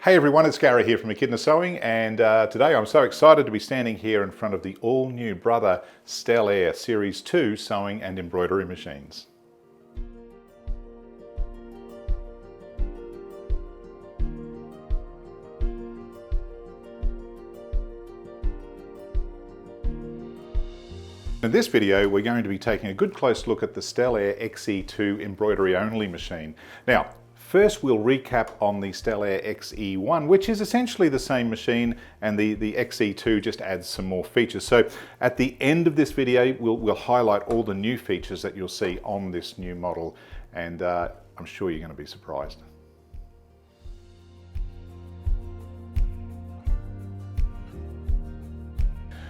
Hey everyone, it's Gary here from Echidna Sewing, and today I'm so excited to be standing here in front of the all-new Brother Stellaire XE2 sewing and embroidery machines. In this video, we're going to be taking a good close look at the Stellaire XE2 embroidery only machine. Now, first we'll recap on the Stellaire XE1, which is essentially the same machine, and the XE2 just adds some more features. So at the end of this video, we'll highlight all the new features that you'll see on this new model, and I'm sure you're going to be surprised.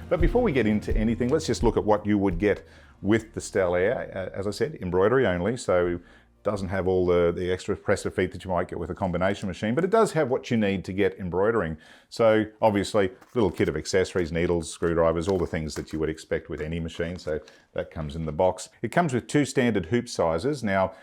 But before we get into anything, let's just look at what you would get with the Stellaire. As I said, embroidery only, so doesn't have all the extra presser feet that you might get with a combination machine, but it does have what you need to get embroidering. So obviously, little kit of accessories, needles, screwdrivers, all the things that you would expect with any machine, so that comes in the box. It comes with two standard hoop sizes. Now,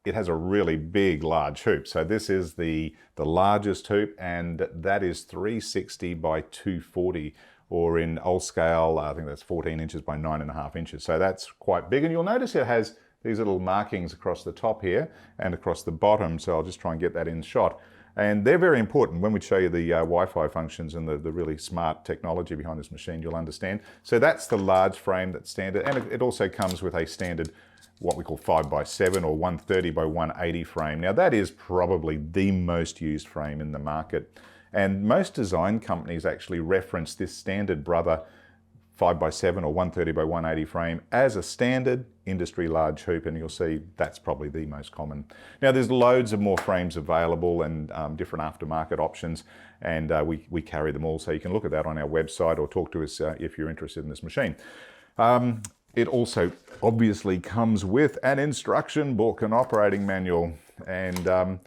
it has a really big, large hoop. So this is the largest hoop, and that is 360 by 240. Or in old scale, I think that's 14 inches by 9.5 inches. So that's quite big. And you'll notice it has these little markings across the top here and across the bottom. So I'll just try and get that in shot. And they're very important. When we show you the Wi-Fi functions and the really smart technology behind this machine, you'll understand. So that's the large frame that's standard. And it also comes with a standard, what we call 5x7 or 130 by 180 frame. Now that is probably the most used frame in the market. And most design companies actually reference this standard Brother 5x7 or 130 by 180 frame as a standard industry large hoop, and you'll see that's probably the most common. Now there's loads of more frames available and different aftermarket options, and we carry them all, so you can look at that on our website or talk to us if you're interested in this machine. It also obviously comes with an instruction book, an operating manual, and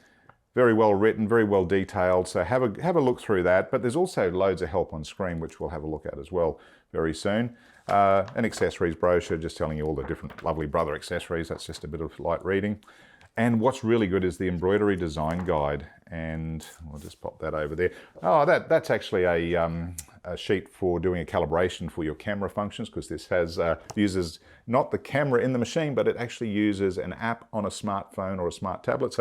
very well written, very well detailed, so have a look through that. But there's also loads of help on screen, which we'll have a look at as well very soon. An accessories brochure, just telling you all the different lovely Brother accessories. That's just a bit of light reading. And what's really good is the embroidery design guide, and I'll just pop that over there. Oh, that's actually a sheet for doing a calibration for your camera functions, because this uses not the camera in the machine, but it actually uses an app on a smartphone or a smart tablet,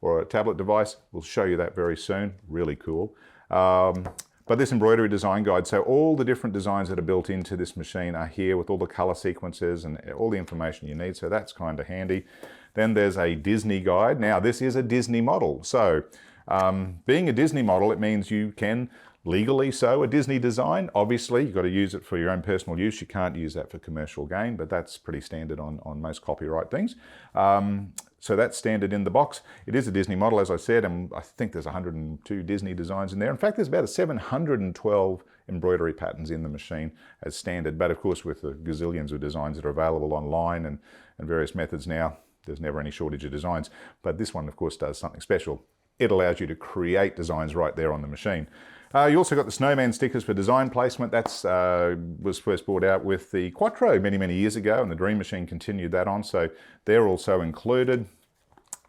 or a tablet device. We'll show you that very soon. Really cool. But this embroidery design guide, so all the different designs that are built into this machine are here with all the color sequences and all the information you need, so that's kind of handy. Then there's a Disney guide. Now this is a Disney model, so being a Disney model, it means you can legally sew a Disney design. Obviously, you've got to use it for your own personal use. You can't use that for commercial gain, but that's pretty standard on most copyright things. So that's standard in the box. It is a Disney model, as I said, and I think there's 102 Disney designs in there. In fact, there's about 712 embroidery patterns in the machine as standard, but of course with the gazillions of designs that are available online and various methods now, there's never any shortage of designs. But this one, of course, does something special. It allows you to create designs right there on the machine. You also got the Snowman stickers for design placement. That's was first brought out with the Quattro many years ago, and the Dream Machine continued that on, so they're also included.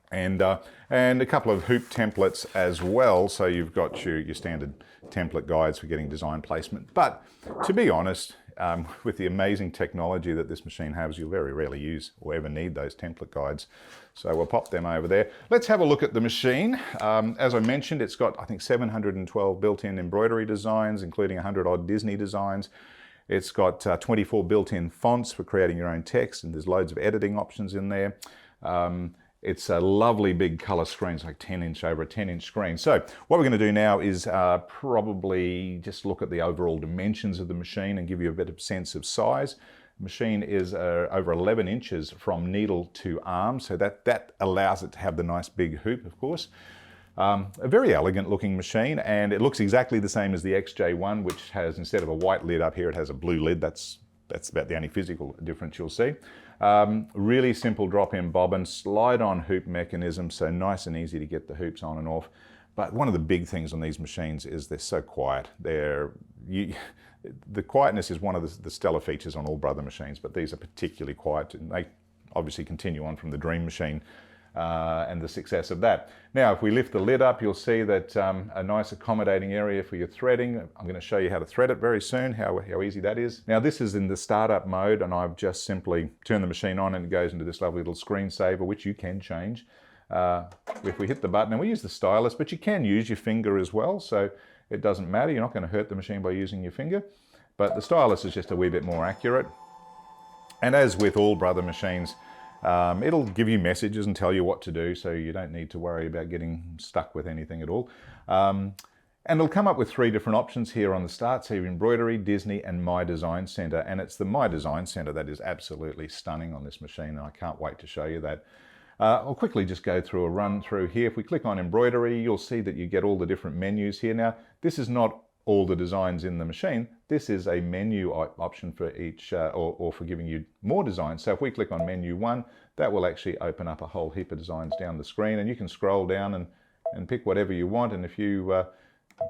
And a couple of hoop templates as well, so you've got your standard template guides for getting design placement. But to be honest, with the amazing technology that this machine has, you'll very rarely use or ever need those template guides. So we'll pop them over there. Let's have a look at the machine. As I mentioned, it's got, I think, 712 built-in embroidery designs, including 100 odd Disney designs. It's got 24 built-in fonts for creating your own text, and there's loads of editing options in there. It's a lovely big color screen. It's like 10 inch over a 10 inch screen. So what we're going to do now is probably just look at the overall dimensions of the machine and give you a bit of sense of size. The machine is over 11 inches from needle to arm, so that allows it to have the nice big hoop, of course. A very elegant looking machine, and it looks exactly the same as the XJ1, which has, instead of a white lid up here, it has a blue lid. That's about the only physical difference you'll see. Really simple drop-in bobbin, slide-on hoop mechanism, so nice and easy to get the hoops on and off. But one of the big things on these machines is they're so quiet. The quietness is one of the stellar features on all Brother machines, but these are particularly quiet, and they obviously continue on from the Dream Machine. and the success of that. Now, if we lift the lid up, you'll see that a nice accommodating area for your threading. I'm going to show you how to thread it very soon, how easy that is. Now, this is in the startup mode, and I've just simply turned the machine on and it goes into this lovely little screensaver, which you can change. If we hit the button, and we use the stylus, but you can use your finger as well, so it doesn't matter. You're not going to hurt the machine by using your finger, but the stylus is just a wee bit more accurate. And as with all Brother machines, it'll give you messages and tell you what to do, so you don't need to worry about getting stuck with anything at all. And it'll come up with 3 different options here on the start. So you have Embroidery, Disney, and My Design Center. And it's the My Design Center that is absolutely stunning on this machine, and I can't wait to show you that. I'll quickly just go through a run through here. If we click on Embroidery, you'll see that you get all the different menus here. Now, this is not all the designs in the machine. This is a menu option for each, or for giving you more designs. So if we click on menu 1, that will actually open up a whole heap of designs down the screen, and you can scroll down and pick whatever you want. And if you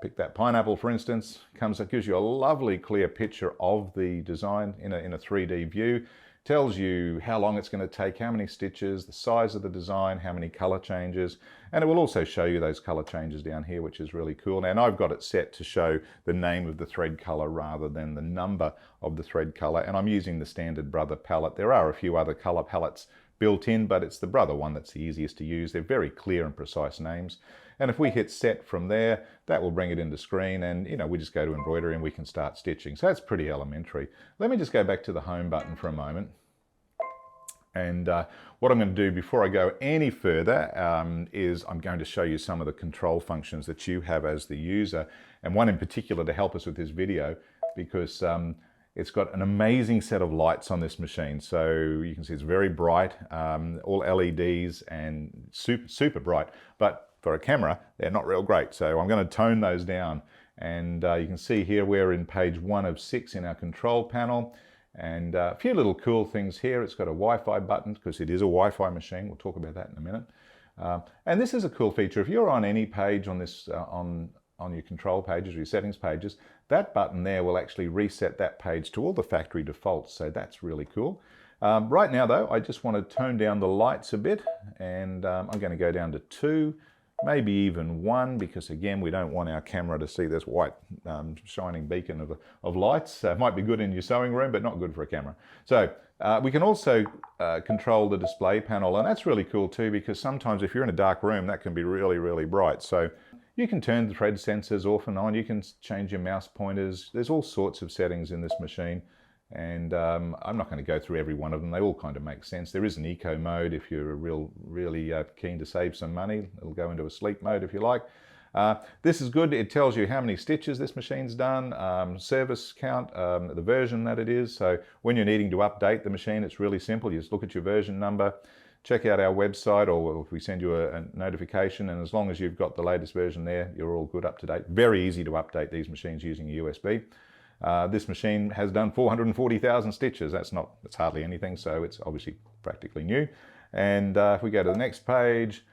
pick that pineapple, for instance, it gives you a lovely clear picture of the design in a 3D view. Tells you how long it's going to take, how many stitches, the size of the design, how many color changes, and it will also show you those color changes down here, which is really cool. Now, and I've got it set to show the name of the thread color rather than the number of the thread color, and I'm using the standard Brother palette. There are a few other color palettes built in, but it's the Brother one that's the easiest to use. They're very clear and precise names. And if we hit set from there, that will bring it into screen, and we just go to embroidery and we can start stitching. So that's pretty elementary. Let me just go back to the home button for a moment. And what I'm going to do before I go any further is I'm going to show you some of the control functions that you have as the user, and one in particular to help us with this video, because it's got an amazing set of lights on this machine. So you can see it's very bright, all LEDs and super bright, but for a camera, they're not real great. So I'm going to tone those down. And you can see here we're in page 1 of 6 in our control panel. And a few little cool things here. It's got a Wi-Fi button because it is a Wi-Fi machine. We'll talk about that in a minute. And this is a cool feature. If you're on any page on this, on your control pages or your settings pages, that button there will actually reset that page to all the factory defaults. So that's really cool. Right now though, I just want to tone down the lights a bit, and I'm going to go down to 2, maybe even 1, because again, we don't want our camera to see this white shining beacon of lights. It might be good in your sewing room, but not good for a camera. So we can also control the display panel, and that's really cool too, because sometimes if you're in a dark room, that can be really, really bright. So you can turn the thread sensors off and on. You can change your mouse pointers. There's all sorts of settings in this machine. And I'm not going to go through every one of them. They all kind of make sense. There is an eco mode if you're really keen to save some money. It'll go into a sleep mode if you like. This is good. It tells you how many stitches this machine's done, service count, the version that it is. So when you're needing to update the machine, it's really simple. You just look at your version number, check out our website, or if we send you a notification, and as long as you've got the latest version there, you're all good up to date. Very easy to update these machines using a USB. This machine has done 440,000 stitches. That's hardly anything, so it's obviously practically new. And if we go to the next page,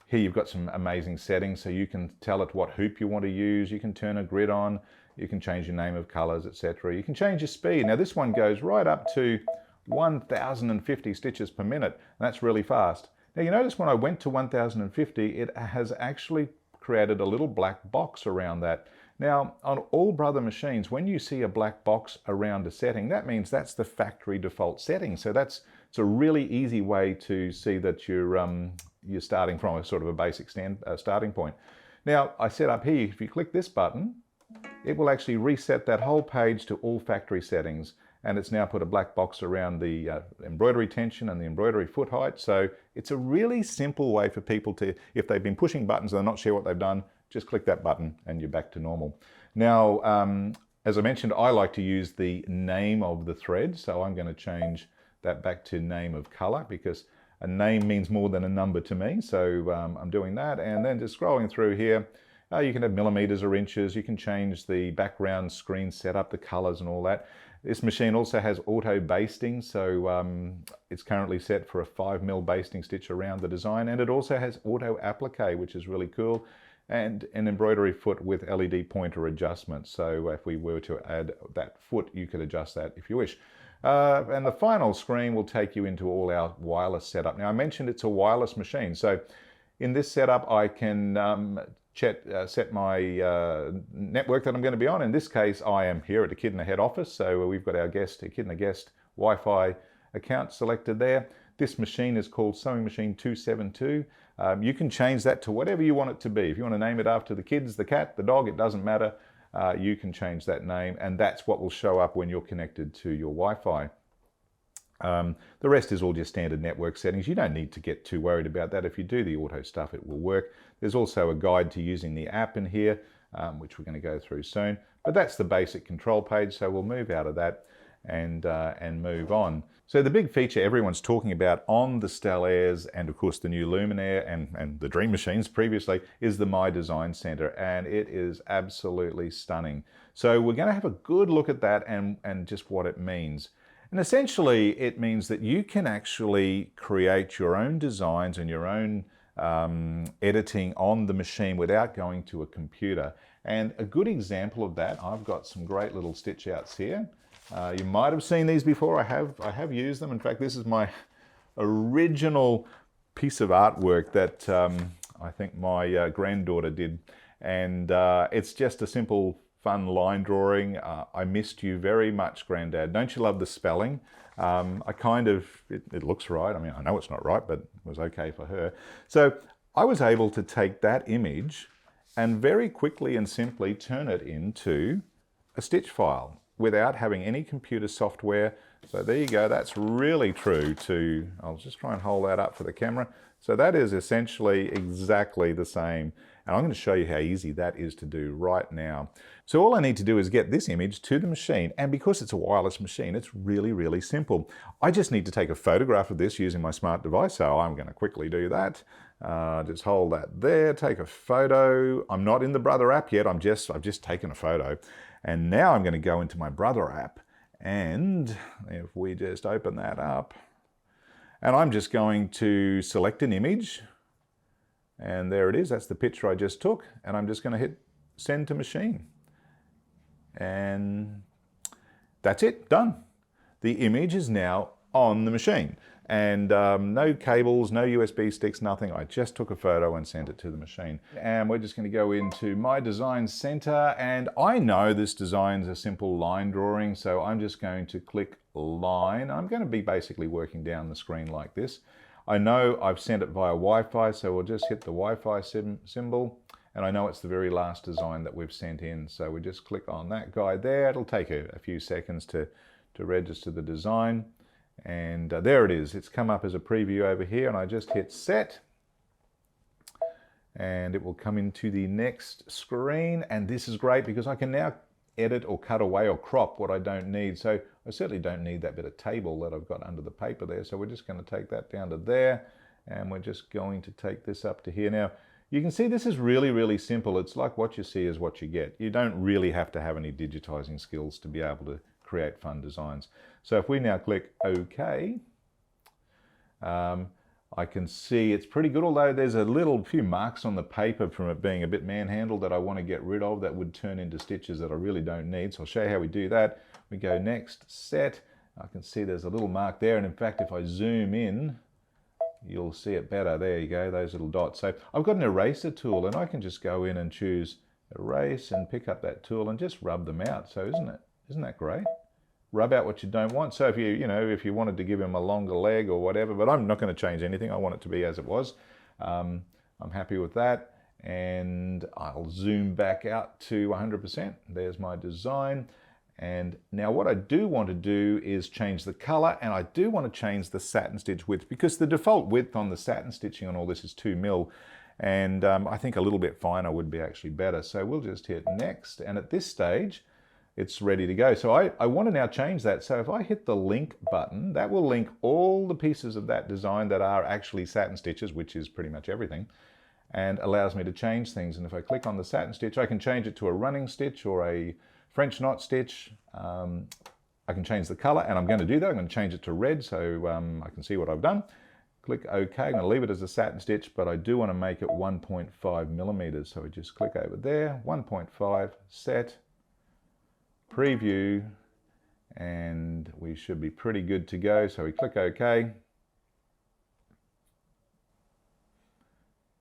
here you've got some amazing settings. So you can tell it what hoop you want to use. You can turn a grid on. You can change your name of colors, etc. You can change your speed. Now this one goes right up to 1,050 stitches per minute, and that's really fast. Now you notice when I went to 1,050, it has actually created a little black box around that. Now, on all Brother machines, when you see a black box around a setting, that means that's the factory default setting. So it's a really easy way to see that you're starting from a sort of a basic starting point. Now, I set up here, if you click this button, it will actually reset that whole page to all factory settings. And it's now put a black box around the embroidery tension and the embroidery foot height. So it's a really simple way for people to, if they've been pushing buttons and they're not sure what they've done, just click that button and you're back to normal. Now, as I mentioned, I like to use the name of the thread. So I'm going to change that back to name of color, because a name means more than a number to me. So I'm doing that, and then just scrolling through here, you can have millimeters or inches. You can change the background screen setup, the colors and all that. This machine also has auto basting, so it's currently set for a 5mm basting stitch around the design, and it also has auto applique, which is really cool, and an embroidery foot with LED pointer adjustment. So if we were to add that foot, you could adjust that if you wish. And the final screen will take you into all our wireless setup. Now I mentioned it's a wireless machine, so in this setup I can set my network that I'm going to be on. In this case I am here at Echidna head office, so we've got our Echidna guest Wi-Fi account selected there. This machine is called Sewing Machine 272. You can change that to whatever you want it to be. If you want to name it after the kids, the cat, the dog, it doesn't matter. You can change that name, and that's what will show up when you're connected to your Wi-Fi. The rest is all just standard network settings. You don't need to get too worried about that. If you do the auto stuff, it will work. There's also a guide to using the app in here, which we're going to go through soon. But that's the basic control page, so we'll move out of that and move on. So the big feature everyone's talking about on the Stellairs, and of course the new Luminaire and the Dream Machines previously, is the My Design Center, and it is absolutely stunning. So we're going to have a good look at that and just what it means. And essentially it means that you can actually create your own designs and your own editing on the machine without going to a computer. And a good example of that, I've got some great little stitch outs here. You might have seen these before. I have used them. In fact, this is my original piece of artwork that I think my granddaughter did. And it's just a simple, fun line drawing. I missed you very much, Granddad. Don't you love the spelling? It looks right. I mean, I know it's not right, but it was okay for her. So I was able to take that image and very quickly and simply turn it into a stitch file without having any computer software. So there you go, that's really true to, I'll just try and hold that up for the camera. So that is essentially exactly the same. And I'm going to show you how easy that is to do right now. So all I need to do is get this image to the machine, and because it's a wireless machine, it's really, really simple. I just need to take a photograph of this using my smart device, so I'm going to quickly do that. Just hold that there, take a photo. I'm not in the Brother app yet, I've just taken a photo. And now I'm going to go into my Brother app, and if we just open that up, and I'm just going to select an image, and there it is, that's the picture I just took, and I'm just going to hit send to machine. And that's it, done. The image is now on the machine. And no cables, no USB sticks, nothing. I just took a photo and sent it to the machine. And we're just going to go into My Design Center. And I know this design's a simple line drawing, so I'm just going to click line. I'm going to be basically working down the screen like this. I know I've sent it via Wi-Fi, so we'll just hit the Wi-Fi symbol. And I know it's the very last design that we've sent in. So we just click on that guy there. It'll take a few seconds to register the design. And there it is. It's come up as a preview over here, and I just hit set. And it will come into the next screen. And this is great because I can now edit or cut away or crop what I don't need. So I certainly don't need that bit of table that I've got under the paper there. So we're just going to take that down to there. And we're just going to take this up to here. Now, you can see this is really, really simple. It's like what you see is what you get. You don't really have to have any digitizing skills to be able to create fun designs. So if we now click OK, I can see it's pretty good, although there's a few marks on the paper from it being a bit manhandled that I want to get rid of that would turn into stitches that I really don't need. So I'll show you how we do that. We go next, set. I can see there's a little mark there, and in fact if I zoom in, you'll see it better. There you go, those little dots. So I've got an eraser tool, and I can just go in and choose erase and pick up that tool and just rub them out. So isn't that great? Rub out what you don't want. So if if you wanted to give him a longer leg or whatever, but I'm not going to change anything. I want it to be as it was. I'm happy with that. And I'll zoom back out to 100%. There's my design. And now what I do want to do is change the color, and I do want to change the satin stitch width, because the default width on the satin stitching on all this is 2 mil. And I think a little bit finer would be actually better. So we'll just hit next. And at this stage, it's ready to go. So I want to now change that. So if I hit the link button, that will link all the pieces of that design that are actually satin stitches, which is pretty much everything, and allows me to change things. And if I click on the satin stitch, I can change it to a running stitch or a French knot stitch. I can change the color, and I'm going to do that. I'm going to change it to red so I can see what I've done. Click OK. I'm going to leave it as a satin stitch, but I do want to make it 1.5 millimeters. So we just click over there, 1.5, set, preview, and we should be pretty good to go. So we click OK.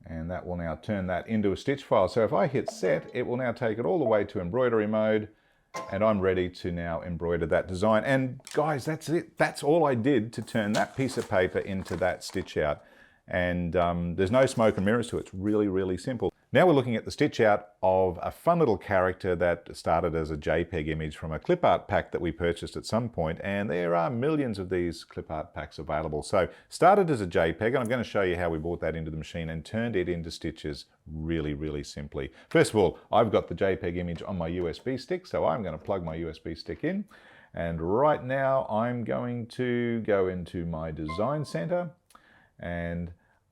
And that will now turn that into a stitch file. So if I hit set, it will now take it all the way to embroidery mode, and I'm ready to now embroider that design. And guys, that's it. That's all I did to turn that piece of paper into that stitch out. And there's no smoke and mirrors to it. It's really, really simple. Now we're looking at the stitch out of a fun little character that started as a JPEG image from a clip art pack that we purchased at some point, and there are millions of these clip art packs available. So started as a JPEG, and I'm going to show you how we brought that into the machine and turned it into stitches really, really simply. First of all, I've got the JPEG image on my USB stick, so I'm going to plug my USB stick in. And right now I'm going to go into my design center, and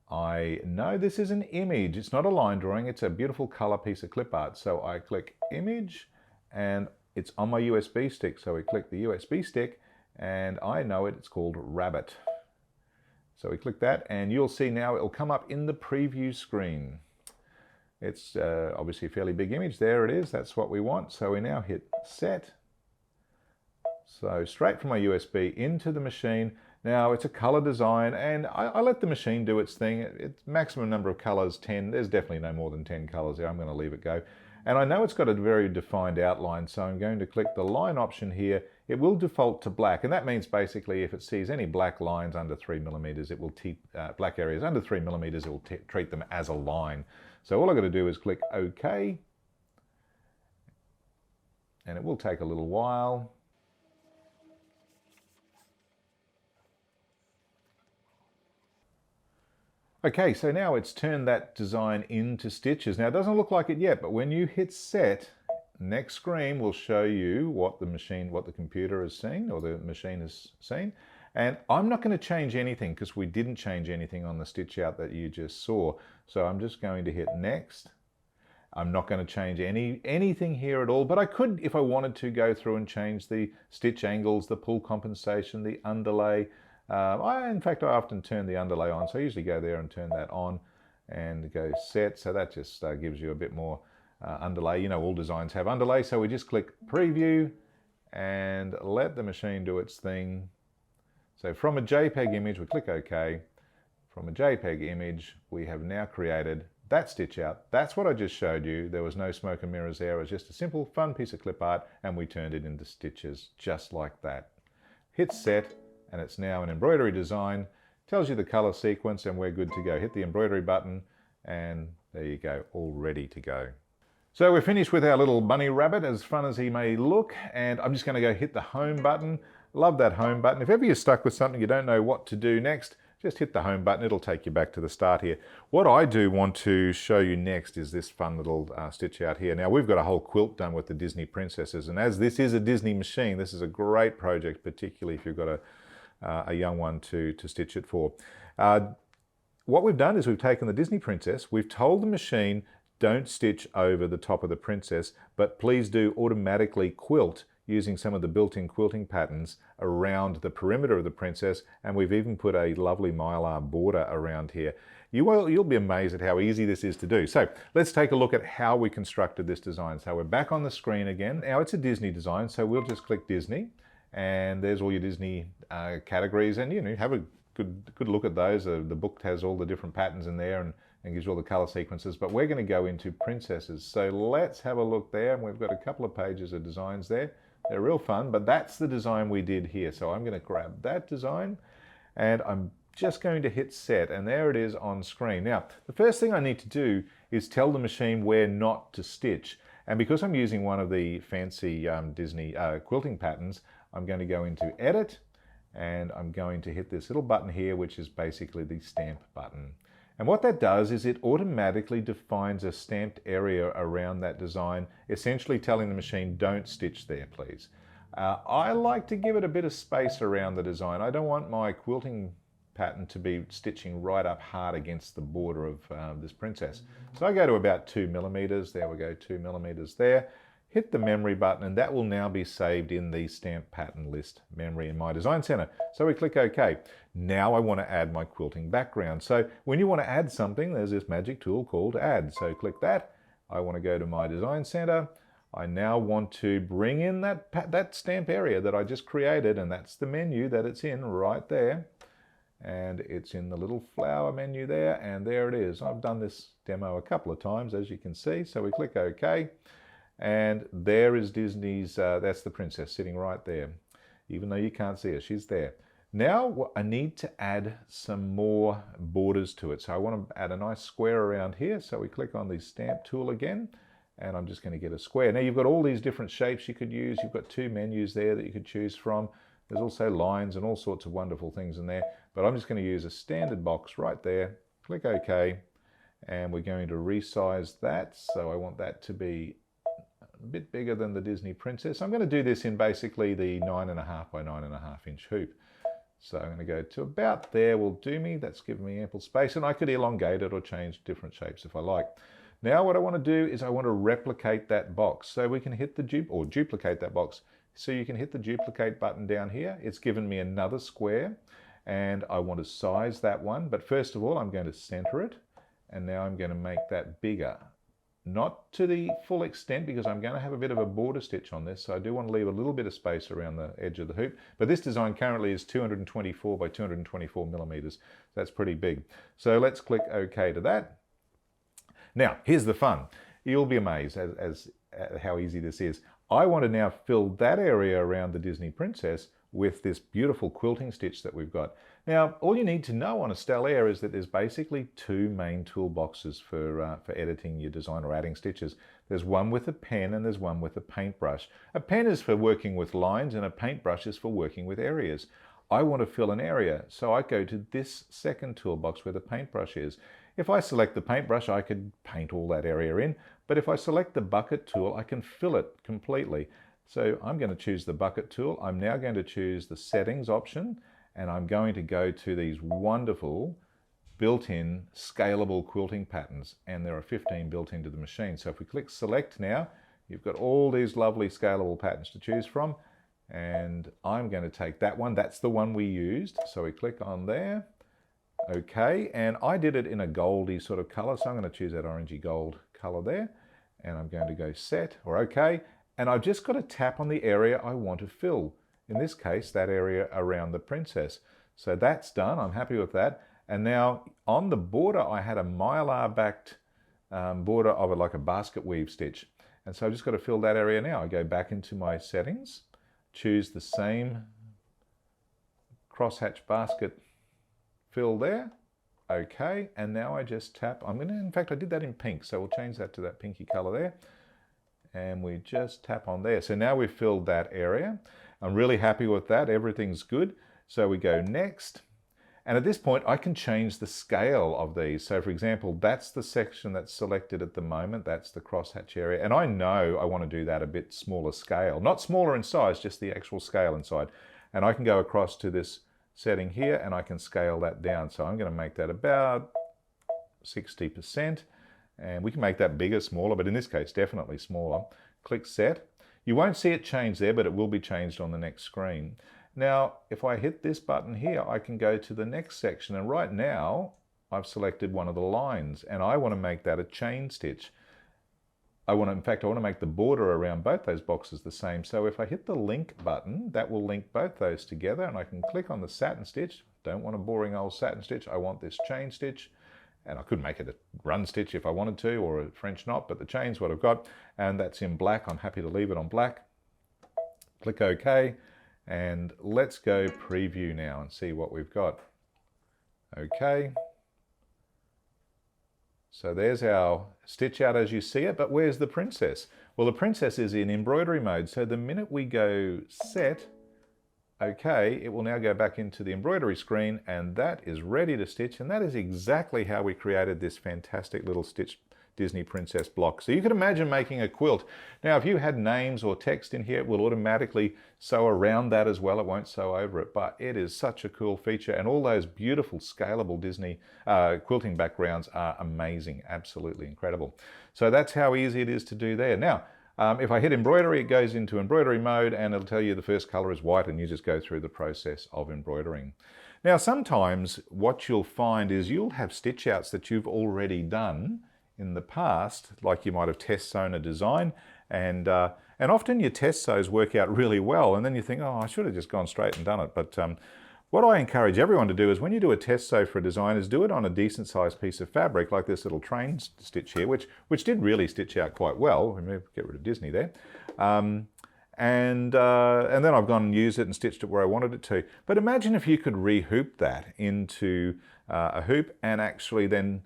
I know this is an image, it's not a line drawing, it's a beautiful color piece of clip art. So I click image and it's on my USB stick. So we click the USB stick and I know it, it's called Rabbit. So we click that and you'll see now it'll come up in the preview screen. It's obviously a fairly big image, there it is, that's what we want. So we now hit set. So straight from my USB into the machine. Now it's a color design and I let the machine do its thing. It's maximum number of colors, 10. There's definitely no more than 10 colors there. I'm going to leave it go. And I know it's got a very defined outline, so I'm going to click the line option here. It will default to black, and that means basically if it sees any black lines under 3 millimeters, it will black areas under 3 millimeters, it will treat them as a line. So all I've got to do is click OK, and it will take a little while. Okay, so now it's turned that design into stitches. Now it doesn't look like it yet, but when you hit set, next screen will show you what the computer has seen, or the machine has seen. And I'm not going to change anything because we didn't change anything on the stitch out that you just saw. So I'm just going to hit next. I'm not going to change anything here at all, but I could, if I wanted to, go through and change the stitch angles, the pull compensation, the underlay. In fact, I often turn the underlay on, so I usually go there and turn that on and go set. So that just gives you a bit more underlay. You know, all designs have underlay, so we just click preview and let the machine do its thing. So from a JPEG image, we click OK. From a JPEG image, we have now created that stitch out. That's what I just showed you. There was no smoke and mirrors there. It was just a simple, fun piece of clip art, and we turned it into stitches just like that. Hit set. And it's now an embroidery design, tells you the color sequence, and we're good to go. Hit the embroidery button and there you go, all ready to go. So we're finished with our little bunny rabbit, as fun as he may look, and I'm just going to go hit the home button. Love that home button. If ever you're stuck with something you don't know what to do next, just hit the home button, it'll take you back to the start here. What I do want to show you next is this fun little stitch out here. Now we've got a whole quilt done with the Disney princesses, and as this is a Disney machine, this is a great project, particularly if you've got a young one to stitch it for. What we've done is we've taken the Disney princess, we've told the machine don't stitch over the top of the princess, but please do automatically quilt using some of the built-in quilting patterns around the perimeter of the princess, and we've even put a lovely mylar border around here. You'll be amazed at how easy this is to do. So let's take a look at how we constructed this design. So we're back on the screen again. Now it's a Disney design, so we'll just click Disney, and there's all your Disney categories, and you know, have a good look at those. The book has all the different patterns in there and gives you all the color sequences, but we're going to go into princesses. So let's have a look there, and we've got a couple of pages of designs there. They're real fun, but that's the design we did here. So I'm going to grab that design and I'm just going to hit set, and there it is on screen. Now, the first thing I need to do is tell the machine where not to stitch. And because I'm using one of the fancy Disney quilting patterns, I'm going to go into edit and I'm going to hit this little button here, which is basically the stamp button. And what that does is it automatically defines a stamped area around that design, essentially telling the machine, don't stitch there, please. I like to give it a bit of space around the design. I don't want my quilting pattern to be stitching right up hard against the border of this princess. So I go to about 2 millimeters. There we go, 2 millimeters there. Hit the memory button, and that will now be saved in the stamp pattern list memory in my design center. So we click OK. Now I want to add my quilting background. So when you want to add something, there's this magic tool called Add. So click that. I want to go to my design center. I now want to bring in that stamp area that I just created, and that's the menu that it's in right there. And it's in the little flower menu there, and there it is. I've done this demo a couple of times, as you can see. So we click OK, and there is Disney's, that's the princess sitting right there. Even though you can't see her, she's there. Now I need to add some more borders to it. So I want to add a nice square around here. So we click on the stamp tool again, and I'm just going to get a square. Now you've got all these different shapes you could use. You've got two menus there that you could choose from. There's also lines and all sorts of wonderful things in there. But I'm just going to use a standard box right there. Click OK. And we're going to resize that. So I want that to be a bit bigger than the Disney Princess. I'm going to do this in basically the 9.5 by 9.5 inch hoop. So I'm going to go to about there will do me. That's giving me ample space, and I could elongate it or change different shapes if I like. Now what I want to do is I want to replicate that box. So we can hit the duplicate that box. So you can hit the duplicate button down here. It's given me another square, and I want to size that one. But first of all, I'm going to center it, and now I'm going to make that bigger. Not to the full extent, because I'm going to have a bit of a border stitch on this, so I do want to leave a little bit of space around the edge of the hoop. But this design currently is 224 by 224 millimeters. That's pretty big. So let's click OK to that. Now, here's the fun. You'll be amazed at how easy this is. I want to now fill that area around the Disney Princess with this beautiful quilting stitch that we've got. Now, all you need to know on a Stellaire is that there's basically two main toolboxes for editing your design or adding stitches. There's one with a pen and there's one with a paintbrush. A pen is for working with lines and a paintbrush is for working with areas. I want to fill an area, so I go to this second toolbox where the paintbrush is. If I select the paintbrush, I could paint all that area in, but if I select the bucket tool, I can fill it completely. So I'm going to choose the bucket tool. I'm now going to choose the settings option, and I'm going to go to these wonderful built-in scalable quilting patterns, and there are 15 built into the machine. So if we click select now, you've got all these lovely scalable patterns to choose from, and I'm going to take that one. That's the one we used. So we click on there. Okay, and I did it in a goldy sort of color, so I'm going to choose that orangey gold color there, and I'm going to go set or okay, and I've just got to tap on the area I want to fill. In this case, that area around the princess. So that's done. I'm happy with that. And now on the border, I had a mylar backed border of it, like a basket weave stitch. And so I've just got to fill that area now. I go back into my settings, choose the same crosshatch basket fill there. Okay, and now I just tap. In fact, I did that in pink, so we'll change that to that pinky color there. And we just tap on there. So now we've filled that area. I'm really happy with that. Everything's good. So we go next. And at this point, I can change the scale of these. So for example, that's the section that's selected at the moment. That's the crosshatch area. And I know I want to do that a bit smaller scale. Not smaller in size, just the actual scale inside. And I can go across to this setting here and I can scale that down. So I'm going to make that about 60%, and we can make that bigger, smaller, but in this case definitely smaller. Click set. You won't see it change there, but it will be changed on the next screen. Now if I hit this button here, I can go to the next section, and right now I've selected one of the lines and I want to make that a chain stitch. In fact, I want to make the border around both those boxes the same. So if I hit the link button, that will link both those together, and I can click on the satin stitch. Don't want a boring old satin stitch. I want this chain stitch, and I could make it a run stitch if I wanted to, or a French knot, but the chain's what I've got, and that's in black. I'm happy to leave it on black. Click OK, and let's go preview now and see what we've got. Okay. So there's our stitch out as you see it, but where's the princess? Well, the princess is in embroidery mode. So the minute we go set, okay, it will now go back into the embroidery screen, and that is ready to stitch. And that is exactly how we created this fantastic little stitch Disney princess block. So you can imagine making a quilt. Now, if you had names or text in here, it will automatically sew around that as well. It won't sew over it, but it is such a cool feature. And all those beautiful scalable Disney quilting backgrounds are amazing, absolutely incredible. So that's how easy it is to do there. Now, if I hit embroidery, it goes into embroidery mode, and it'll tell you the first color is white, and you just go through the process of embroidering. Now, sometimes what you'll find is you'll have stitch outs that you've already done in the past, like you might have test sewn a design, and often your test sews work out really well, and then you think, oh, I should have just gone straight and done it. But what I encourage everyone to do is when you do a test sew for a design is do it on a decent sized piece of fabric, like this little train stitch here, which did really stitch out quite well. Get rid of Disney there. And then I've gone and used it and stitched it where I wanted it to. But imagine if you could re-hoop that into a hoop and actually then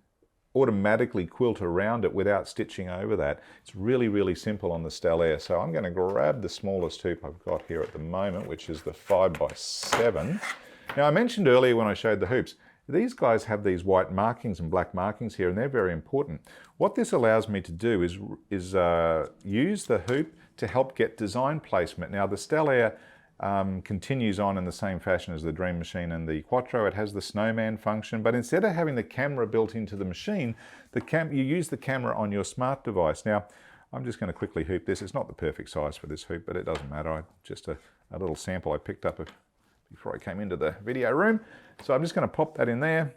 automatically quilt around it without stitching over that. It's really, really simple on the Stellaire. So I'm going to grab the smallest hoop I've got here at the moment, which is the 5x7. Now I mentioned earlier when I showed the hoops, these guys have these white markings and black markings here, and they're very important. What this allows me to do is use the hoop to help get design placement. Now the Stellaire continues on in the same fashion as the Dream Machine and the Quattro. It has the Snowman function, but instead of having the camera built into the machine, you use the camera on your smart device. Now, I'm just going to quickly hoop this. It's not the perfect size for this hoop, but it doesn't matter. Just a little sample I picked up before I came into the video room. So I'm just going to pop that in there,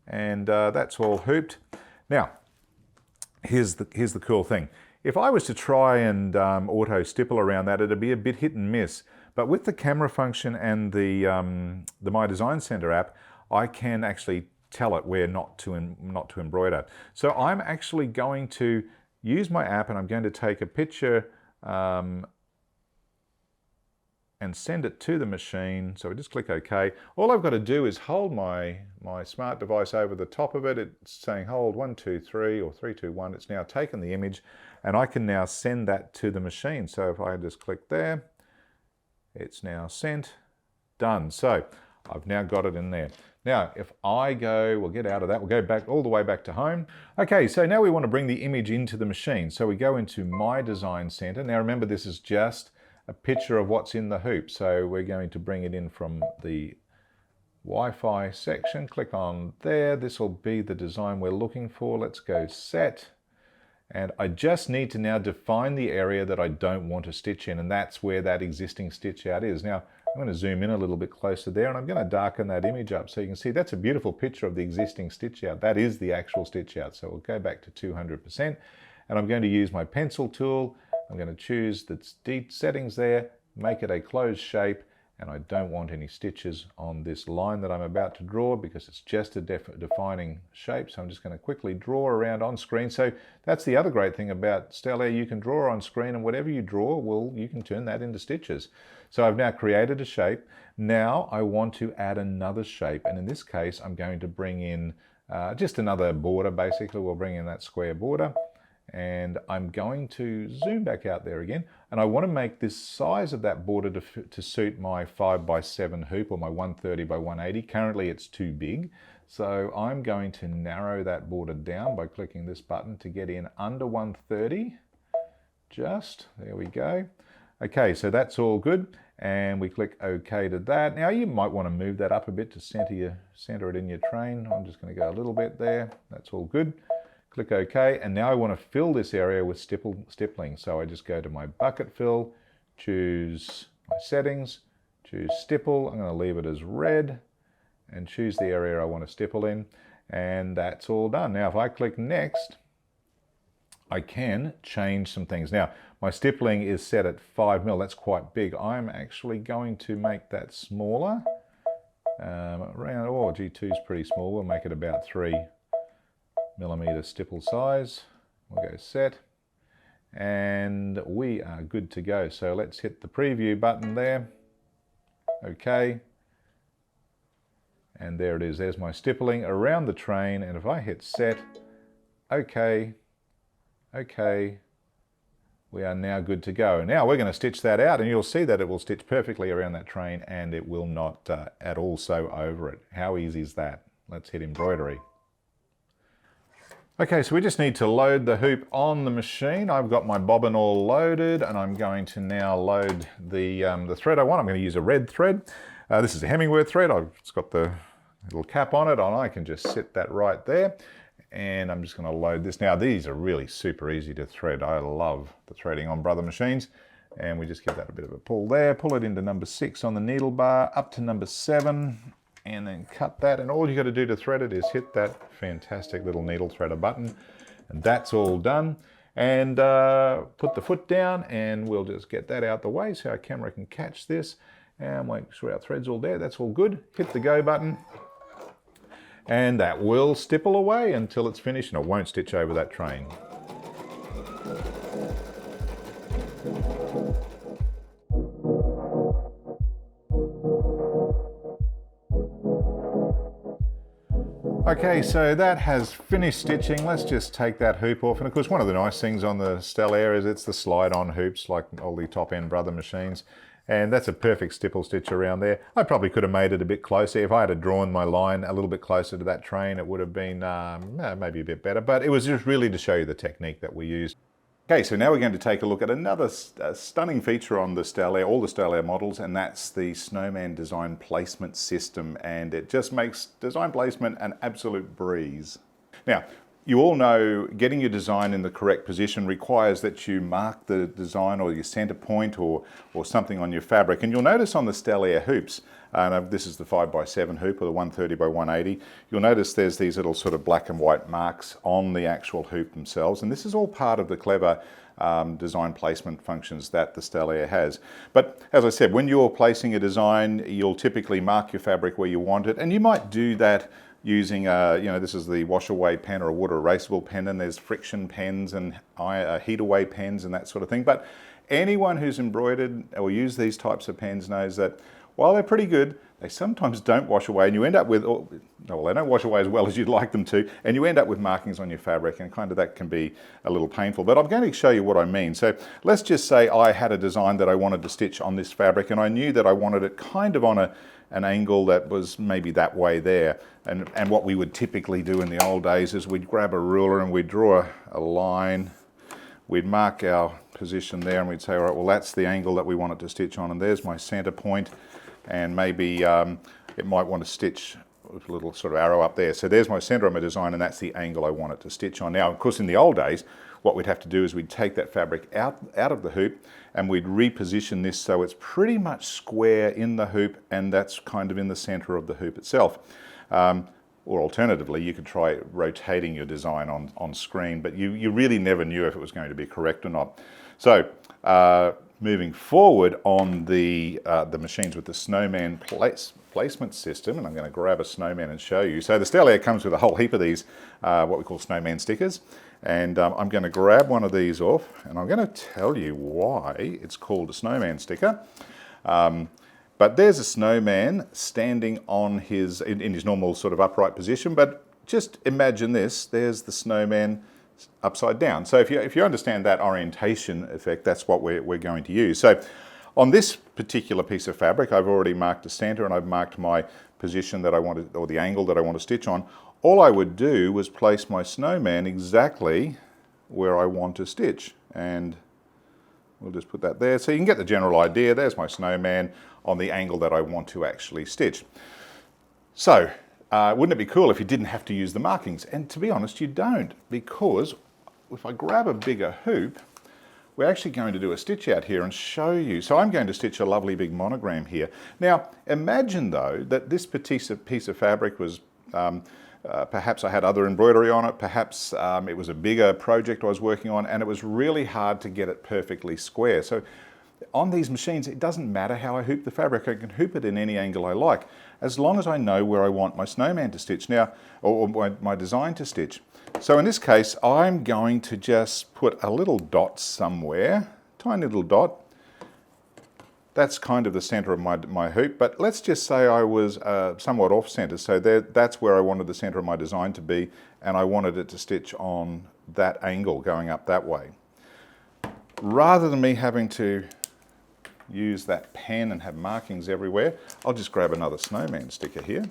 and that's all hooped. Now, here's the cool thing. If I was to try and auto stipple around that, it'd be a bit hit and miss. But with the camera function and the My Design Center app, I can actually tell it where not to embroider. So I'm actually going to use my app, and I'm going to take a picture and send it to the machine. So I just click OK. All I've got to do is hold my smart device over the top of it. It's saying hold 1, 2, 3 or 3, 2, 1. It's now taken the image, and I can now send that to the machine. So if I just click there, it's now sent, done. So I've now got it in there. Now, if I go, we'll get out of that, we'll go back all the way back to home. Okay, so now we want to bring the image into the machine. So we go into My Design Center. Now remember, this is just a picture of what's in the hoop. So we're going to bring it in from the Wi-Fi section. Click on there. This will be the design we're looking for. Let's go set. And I just need to now define the area that I don't want to stitch in, and that's where that existing stitch out is. Now, I'm going to zoom in a little bit closer there, and I'm going to darken that image up so you can see that's a beautiful picture of the existing stitch out. That is the actual stitch out. So we'll go back to 200%, and I'm going to use my pencil tool. I'm going to choose the settings there, make it a closed shape, and I don't want any stitches on this line that I'm about to draw because it's just a defining shape. So I'm just going to quickly draw around on screen. So that's the other great thing about Stellaire. You can draw on screen, and whatever you draw, you can turn that into stitches. So I've now created a shape. Now I want to add another shape, and in this case I'm going to bring in just another border. Basically we'll bring in that square border, and I'm going to zoom back out there again, and I want to make this size of that border to suit my 5x7 hoop, or my 130 by 180. Currently it's too big, so I'm going to narrow that border down by clicking this button to get in under 130. There we go. Okay, so that's all good, and we click OK to that. Now you might want to move that up a bit to center it in your train. I'm just going to go a little bit there. That's all good. Click OK, and now I want to fill this area with stippling. So I just go to my bucket fill, choose my settings, choose stipple. I'm going to leave it as red, and choose the area I want to stipple in, and that's all done. Now if I click next, I can change some things. Now my stippling is set at 5mm. That's quite big. I'm actually going to make that smaller. G2 is pretty small. We'll make it about 3mm stipple size. We'll go set, and we are good to go. So let's hit the preview button there. Okay, and there it is. There's my stippling around the train, and if I hit set, okay, we are now good to go. Now we're going to stitch that out, and you'll see that it will stitch perfectly around that train, and it will not at all sew over it. How easy is that? Let's hit embroidery. Okay, so we just need to load the hoop on the machine. I've got my bobbin all loaded, and I'm going to now load the thread I want. I'm going to use a red thread. This is a Hemingway thread. It's got the little cap on it, and I can just sit that right there. And I'm just going to load this. Now these are really super easy to thread. I love the threading on Brother machines. And we just give that a bit of a pull there. Pull it into number 6 on the needle bar, up to number 7. And then cut that, and all you got to do to thread it is hit that fantastic little needle threader button. And that's all done. And put the foot down, and we'll just get that out the way so our camera can catch this. And make sure our thread's all there. That's all good. Hit the go button. And that will stipple away until it's finished, and it won't stitch over that train. Okay, so that has finished stitching. Let's just take that hoop off. And of course, one of the nice things on the Stellaire is it's the slide-on hoops, like all the top-end Brother machines. And that's a perfect stipple stitch around there. I probably could have made it a bit closer. If I had drawn my line a little bit closer to that train, it would have been maybe a bit better. But it was just really to show you the technique that we used. Okay, so now we're going to take a look at another stunning feature on the Stellaire, all the Stellaire models, and that's the Snowman design placement system, and it just makes design placement an absolute breeze. Now, you all know getting your design in the correct position requires that you mark the design or your center point or something on your fabric, and you'll notice on the Stellaire hoops, this is the 5x7 hoop or the 130 by 180. You'll notice there's these little sort of black and white marks on the actual hoop themselves, and this is all part of the clever design placement functions that the Stellaire has. But as I said, when you're placing a design, you'll typically mark your fabric where you want it, and you might do that using this is the wash away pen or a water erasable pen, and there's friction pens and heat away pens and that sort of thing. But anyone who's embroidered or used these types of pens knows that while they're pretty good, they sometimes don't wash away, and you end up with, well, they don't wash away as well as you'd like them to, and you end up with markings on your fabric, and kind of that can be a little painful. But I'm going to show you what I mean. So let's just say I had a design that I wanted to stitch on this fabric, and I knew that I wanted it kind of on an angle that was maybe that way there. And what we would typically do in the old days is we'd grab a ruler and we'd draw a line, we'd mark our position there, and we'd say, all right, well, that's the angle that we want it to stitch on, and there's my center point. And maybe it might want to stitch with a little sort of arrow up there. So there's my center of my design, and that's the angle I want it to stitch on. Now, of course, in the old days, what we'd have to do is we'd take that fabric out of the hoop, and we'd reposition this so it's pretty much square in the hoop, and that's kind of in the center of the hoop itself. Or alternatively, you could try rotating your design on screen, but you really never knew if it was going to be correct or not. So moving forward on the machines with the Snowman placement system, and I'm going to grab a Snowman and show you. So the Stellaire comes with a whole heap of these, what we call Snowman stickers, and I'm going to grab one of these off, and I'm going to tell you why it's called a Snowman sticker. But there's a snowman standing on in his normal sort of upright position, but just imagine this, there's the snowman upside down. So if you understand that orientation effect, that's what we're going to use. So on this particular piece of fabric, I've already marked the center, and I've marked my position that I wanted, or the angle that I want to stitch on. All I would do was place my snowman exactly where I want to stitch, and we'll just put that there. So you can get the general idea. There's my snowman on the angle that I want to actually stitch. So wouldn't it be cool if you didn't have to use the markings? And to be honest, you don't, because if I grab a bigger hoop, we're actually going to do a stitch out here and show you. So I'm going to stitch a lovely big monogram here. Now, imagine though that this piece of fabric was, perhaps I had other embroidery on it, perhaps it was a bigger project I was working on, and it was really hard to get it perfectly square. So on these machines, it doesn't matter how I hoop the fabric. I can hoop it in any angle I like, as long as I know where I want my snowman to stitch now, or my design to stitch. So in this case, I'm going to just put a little dot somewhere, tiny little dot. That's kind of the center of my hoop, but let's just say I was somewhat off center. So that's where I wanted the center of my design to be, and I wanted it to stitch on that angle going up that way. Rather than me having to use that pen and have markings everywhere, I'll just grab another snowman sticker here.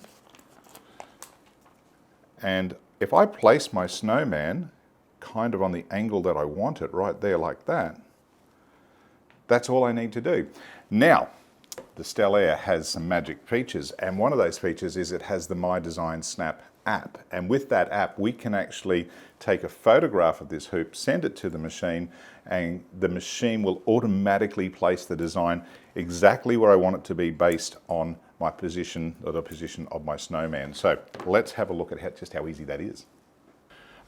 And if I place my snowman kind of on the angle that I want it, right there like that, that's all I need to do. Now, the Stellaire has some magic features, and one of those features is it has the My Design Snap app. And with that app, we can actually take a photograph of this hoop, send it to the machine, and the machine will automatically place the design exactly where I want it to be based on my position, or the position of my snowman. So let's have a look at just how easy that is.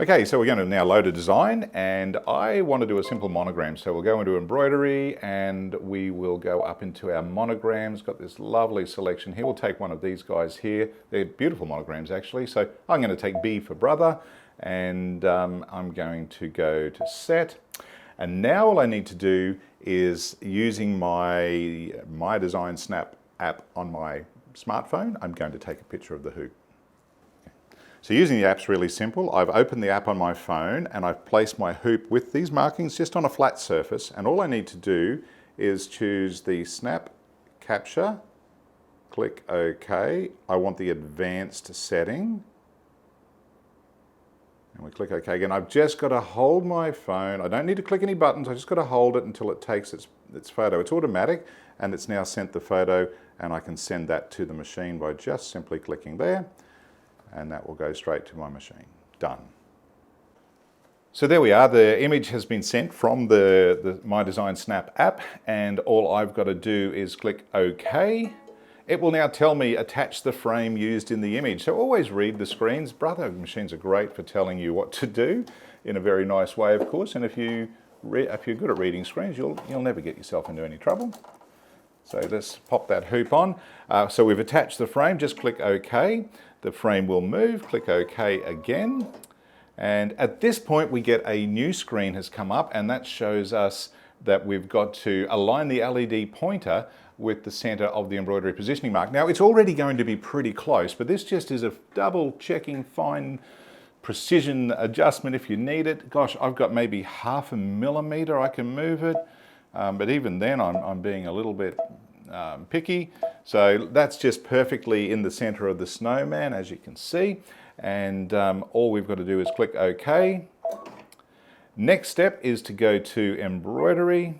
Okay, so we're going to now load a design, and I want to do a simple monogram. So we'll go into embroidery and we will go up into our monograms. Got this lovely selection here. We'll take one of these guys here. They're beautiful monograms actually. So I'm going to take B for brother, and I'm going to go to set. And now all I need to do is, using my Design Snap app on my smartphone, I'm going to take a picture of the hoop. So using the app's really simple. I've opened the app on my phone and I've placed my hoop with these markings just on a flat surface, and all I need to do is choose the snap capture, click OK. I want the advanced setting, and we click OK again. I've just got to hold my phone. I don't need to click any buttons. I just got to hold it until it takes its photo. It's automatic, and it's now sent the photo, and I can send that to the machine by just simply clicking there. And that will go straight to my machine. Done. So there we are. The image has been sent from the My Design Snap app, and all I've got to do is click OK. It will now tell me attach the frame used in the image. So always read the screens. Brother machines are great for telling you what to do in a very nice way, of course. And if you're good at reading screens, you'll never get yourself into any trouble. So let's pop that hoop on. So we've attached the frame. Just click OK. The frame will move, click OK again. And at this point we get a new screen has come up, and that shows us that we've got to align the LED pointer with the center of the embroidery positioning mark. Now it's already going to be pretty close, but this just is a double checking fine precision adjustment if you need it. Gosh, I've got maybe 0.5 millimeter I can move it, but even then I'm being a little bit picky. So that's just perfectly in the center of the snowman, as you can see. And all we've got to do is click OK. Next step is to go to embroidery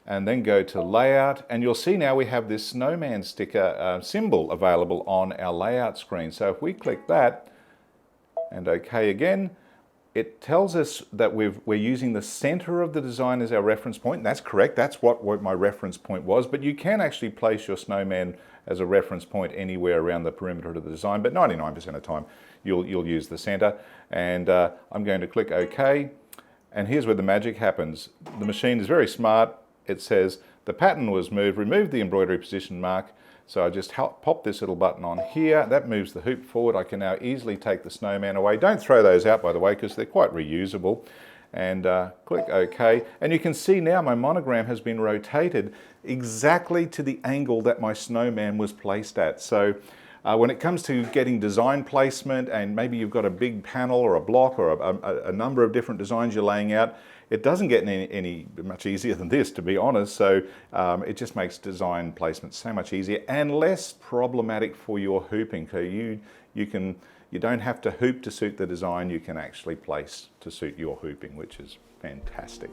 and then go to layout. And you'll see now we have this snowman sticker symbol available on our layout screen. So if we click that and OK again, it tells us that we're using the center of the design as our reference point. And that's correct. That's what my reference point was. But you can actually place your snowman as a reference point anywhere around the perimeter of the design. But 99% of the time, you'll use the center. And I'm going to click OK. And here's where the magic happens. The machine is very smart. It says the pattern was moved. Remove the embroidery position mark. So I just pop this little button on here. That moves the hoop forward. I can now easily take the snowman away. Don't throw those out, by the way, because they're quite reusable. And click OK. And you can see now my monogram has been rotated exactly to the angle that my snowman was placed at. So when it comes to getting design placement, and maybe you've got a big panel or a block or a number of different designs you're laying out, it doesn't get any much easier than this, to be honest. So it just makes design placement so much easier and less problematic for your hooping. So you don't have to hoop to suit the design. You can actually place to suit your hooping, which is fantastic.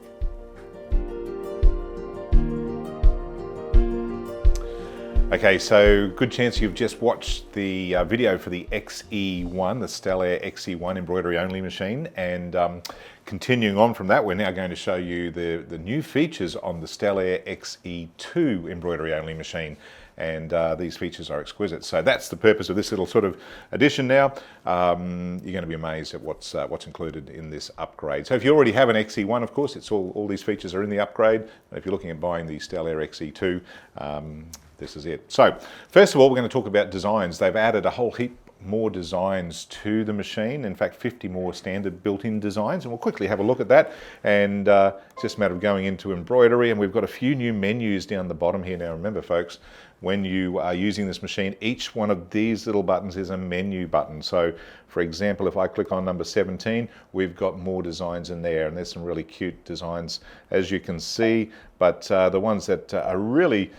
Okay, so good chance you've just watched the video for the XE1, the Stellaire XE1 embroidery only machine, and continuing on from that, we're now going to show you the new features on the Stellaire XE2 embroidery only machine, and these features are exquisite. So that's the purpose of this little sort of addition now. You're going to be amazed at what's included in this upgrade. So if you already have an XE1, of course, it's all these features are in the upgrade. If you're looking at buying the Stellaire XE2, this is it. So first of all, we're going to talk about designs. They've added a whole heap more designs to the machine. In fact, 50 more standard built-in designs, and we'll quickly have a look at that. And it's just a matter of going into embroidery, and we've got a few new menus down the bottom here. Now remember folks, when you are using this machine, each one of these little buttons is a menu button. So for example, if I click on number 17, we've got more designs in there, and there's some really cute designs as you can see. But the ones that are really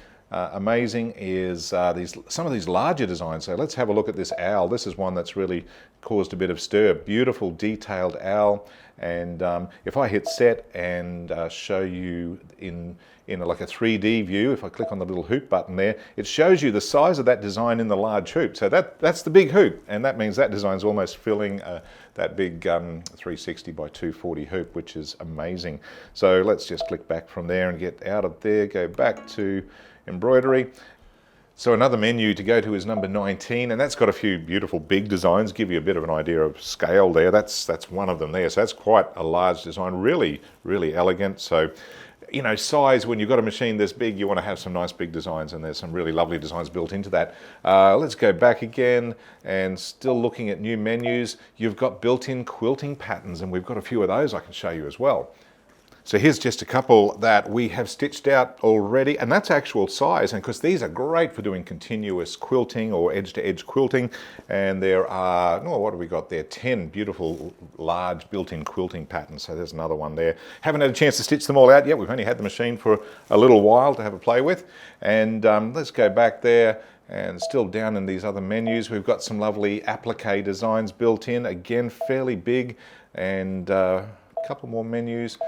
amazing is some of these larger designs. So let's have a look at this owl. This is one that's really caused a bit of stir. Beautiful detailed owl. And if I hit set and show you in like a 3D view, if I click on the little hoop button there, it shows you the size of that design in the large hoop. So that's the big hoop, and that means that design's almost filling that big 360 by 240 hoop, which is amazing. So let's just click back from there and get out of there, go back to embroidery. So another menu to go to is number 19, and that's got a few beautiful big designs, give you a bit of an idea of scale there. That's one of them there. So that's quite a large design, really, really elegant. So, you know, size, when you've got a machine this big, you want to have some nice big designs, and there's some really lovely designs built into that. Let's go back again, and still looking at new menus. You've got built-in quilting patterns, and we've got a few of those I can show you as well. So here's just a couple that we have stitched out already, and that's actual size, and because these are great for doing continuous quilting or edge-to-edge quilting. And there are, oh, what have we got there? 10 beautiful large built-in quilting patterns. So there's another one there. Haven't had a chance to stitch them all out yet. We've only had the machine for a little while to have a play with. And let's go back there. And still down in these other menus, we've got some lovely applique designs built in, again fairly big, and a couple more menus.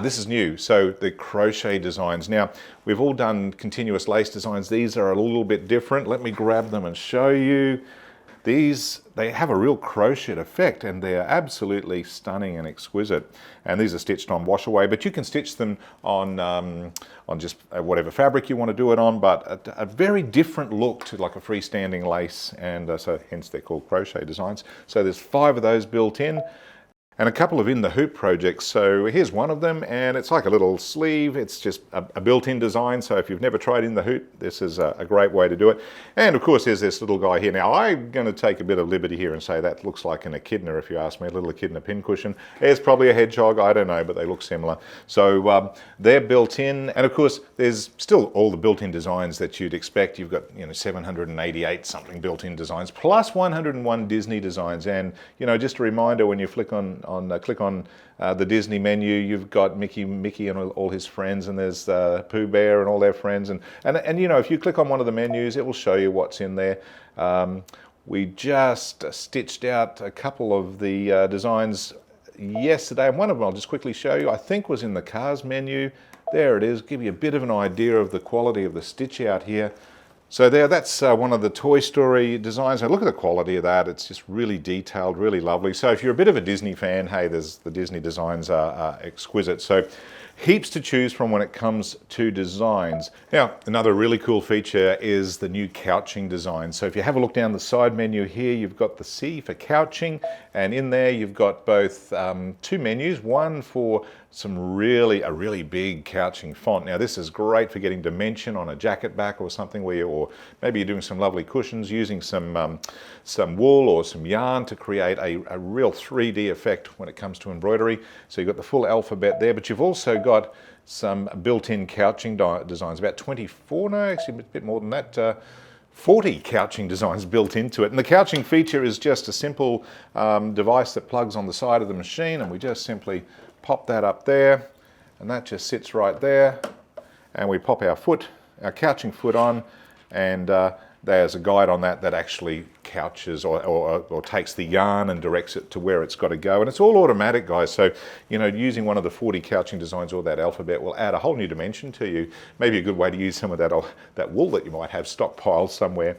This is new, so the crochet designs. Now, we've all done continuous lace designs. These are a little bit different. Let me grab them and show you. These, they have a real crochet effect, and they're absolutely stunning and exquisite. And these are stitched on wash away, but you can stitch them on just whatever fabric you want to do it on, but a very different look to like a freestanding lace, and so hence they're called crochet designs. So there's 5 of those built in, and a couple of in the hoop projects. So here's one of them, and it's like a little sleeve. It's just a built-in design. So if you've never tried in the hoop, this is a great way to do it. And of course, there's this little guy here. Now, I'm going to take a bit of liberty here and say that looks like an echidna, if you ask me, a little echidna pincushion. It's probably a hedgehog, I don't know, but they look similar. So they're built in, and of course, there's still all the built-in designs that you'd expect. You've got, you know, 788 something built-in designs, plus 101 Disney designs. And, you know, just a reminder, when you click on the Disney menu, you've got Mickey and all his friends, and there's Pooh Bear and all their friends, and you know, if you click on one of the menus, it will show you what's in there. We just stitched out a couple of the designs yesterday, and one of them I'll just quickly show you, I think was in the cars menu. There it is, give you a bit of an idea of the quality of the stitch out here. So there, that's one of the Toy Story designs. Now look at the quality of that. It's just really detailed, really lovely. So if you're a bit of a Disney fan, hey, the Disney designs are exquisite. So heaps to choose from when it comes to designs. Now, another really cool feature is the new couching design. So if you have a look down the side menu here, you've got the C for couching, and in there you've got both 2 menus, one for a really big couching font. Now this is great for getting dimension on a jacket back or something, where or maybe you're doing some lovely cushions using some wool or some yarn to create a real 3D effect when it comes to embroidery. So you've got the full alphabet there, but you've also got some built-in couching designs, about 24, no, actually a bit more than that, 40 couching designs built into it. And the couching feature is just a simple device that plugs on the side of the machine, and we just simply pop that up there, and that just sits right there, and we pop our couching foot on, and there's a guide on that actually couches or takes the yarn and directs it to where it's got to go. And it's all automatic, guys. So, you know, using one of the 40 couching designs or that alphabet will add a whole new dimension to you. Maybe a good way to use some of that wool that you might have stockpiled somewhere.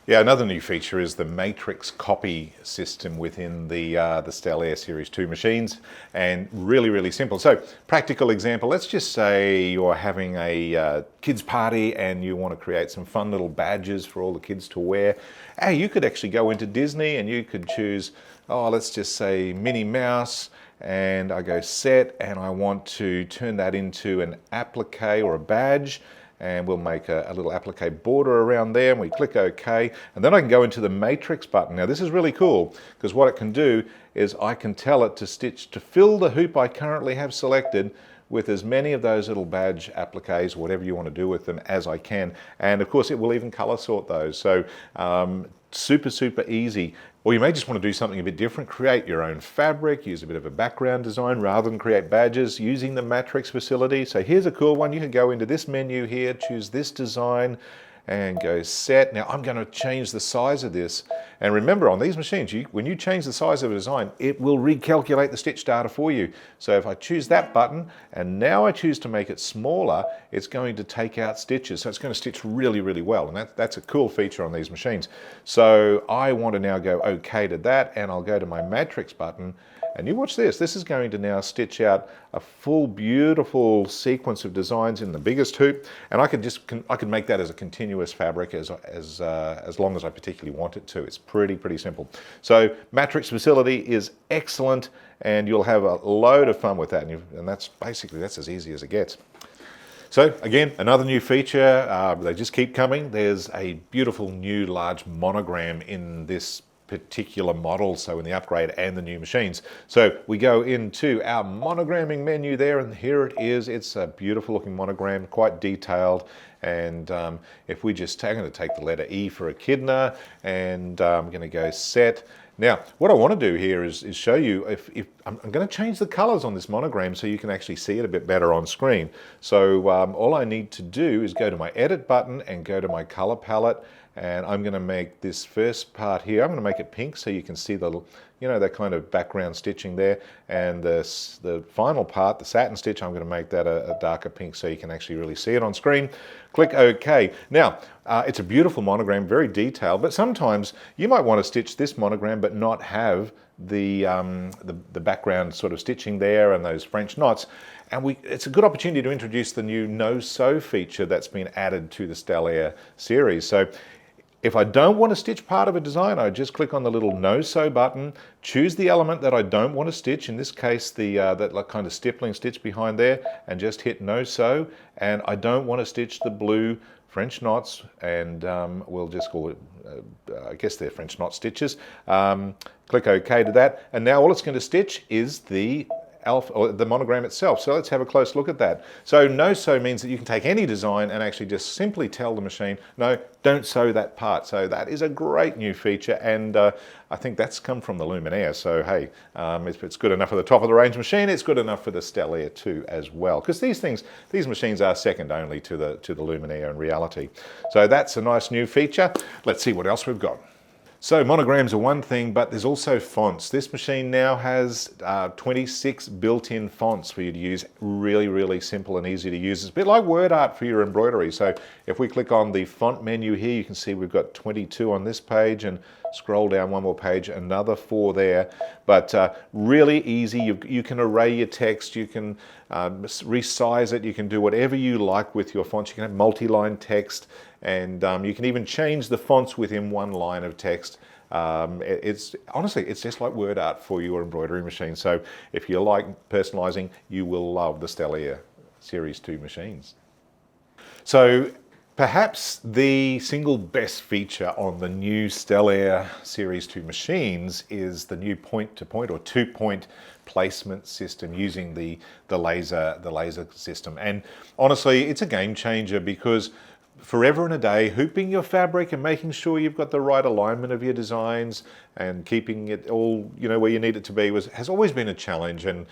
Yeah, another new feature is the matrix copy system within the Stellaire Series 2 machines, and really simple. So, practical example, let's just say you're having a kids party and you want to create some fun little badges for all the kids to wear. Hey, you could actually go into Disney and you could choose, let's just say Minnie Mouse, and I go set, and I want to turn that into an applique or a badge. And we'll make a little applique border around there, and we click OK, and then I can go into the matrix button. Now this is really cool, because what it can do is I can tell it to fill the hoop I currently have selected with as many of those little badge appliques, whatever you want to do with them, as I can. And of course it will even color sort those. So super easy. Or you may just want to do something a bit different, create your own fabric, use a bit of a background design rather than create badges using the matrix facility. So here's a cool one. You can go into this menu here, choose this design, and go set. Now I'm going to change the size of this, and remember, on these machines, when you change the size of a design, it will recalculate the stitch data for you. So if I choose that button and now I choose to make it smaller, it's going to take out stitches, so it's going to stitch really well, and that's a cool feature on these machines. So I want to now go OK to that, and I'll go to my matrix button, And you watch this. This is going to now stitch out a full, beautiful sequence of designs in the biggest hoop, and I can make that as a continuous fabric as long as I particularly want it to. It's pretty simple. So Matrix Facility is excellent, and you'll have a load of fun with that, and that's as easy as it gets. So again, another new feature, they just keep coming. There's a beautiful new large monogram in this particular model, so in the upgrade and the new machines. So we go into our monogramming menu there, and here it is. It's a beautiful looking monogram, quite detailed. And if we just I'm going to take the letter E for Echidna, and I'm going to go set. Now, what I want to do here is show you, if I'm going to change the colors on this monogram so you can actually see it a bit better on screen. So all I need to do is go to my edit button and go to my color palette, and I'm going to make this first part here, I'm going to make it pink so you can see the, that kind of background stitching there. And the final part, the satin stitch, I'm going to make that a darker pink so you can actually really see it on screen. Click OK. Now, it's a beautiful monogram, very detailed, but sometimes you might want to stitch this monogram but not have the background sort of stitching there and those French knots. And it's a good opportunity to introduce the new No Sew feature that's been added to the Stellaire series. So if I don't want to stitch part of a design, I just click on the little No Sew button, choose the element that I don't want to stitch, in this case that kind of stippling stitch behind there, and just hit No Sew. And I don't want to stitch the blue French knots, and we'll just call it, I guess they're French knot stitches. Click OK to that, and now all it's going to stitch is the monogram itself. So let's have a close look at that. So No Sew means that you can take any design and actually just simply tell the machine, no, don't sew that part. So that is a great new feature, and I think that's come from the Luminaire. So hey, if it's good enough for the top of the range machine, it's good enough for the Stellaire 2 as well. Because these machines are second only to the Luminaire in reality. So that's a nice new feature. Let's see what else we've got. So monograms are one thing, but there's also fonts. This machine now has 26 built-in fonts for you to use. Really simple and easy to use. It's a bit like word art for your embroidery. So if we click on the font menu here, you can see we've got 22 on this page, and scroll down one more page, another 4 there. But really easy. You can array your text, you can resize it, you can do whatever you like with your fonts. You can have multi-line text, and you can even change the fonts within one line of text. Honestly, it's just like word art for your embroidery machine. So if you like personalizing, you will love the Stellaire Series 2 machines. So perhaps the single best feature on the new Stellaire Series 2 machines is the new point-to-point or two-point placement system using the laser system. And honestly, it's a game changer, because forever and a day, hooping your fabric and making sure you've got the right alignment of your designs and keeping it all, where you need it to be has always been a challenge, and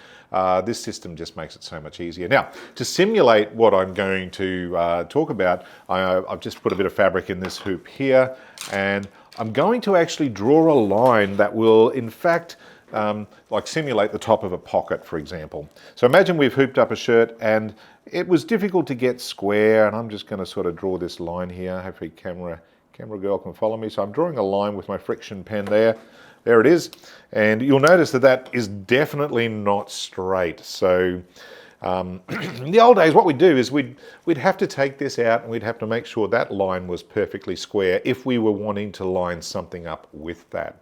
this system just makes it so much easier. Now, to simulate what I'm going to talk about, I've just put a bit of fabric in this hoop here, and I'm going to actually draw a line that will, in fact, like simulate the top of a pocket, for example. So imagine we've hooped up a shirt and it was difficult to get square, and I'm just going to sort of draw this line here. Hopefully camera girl can follow me. So I'm drawing a line with my friction pen there. There it is. And you'll notice that is definitely not straight. So in the old days, what we'd do is we'd have to take this out, and we'd have to make sure that line was perfectly square if we were wanting to line something up with that.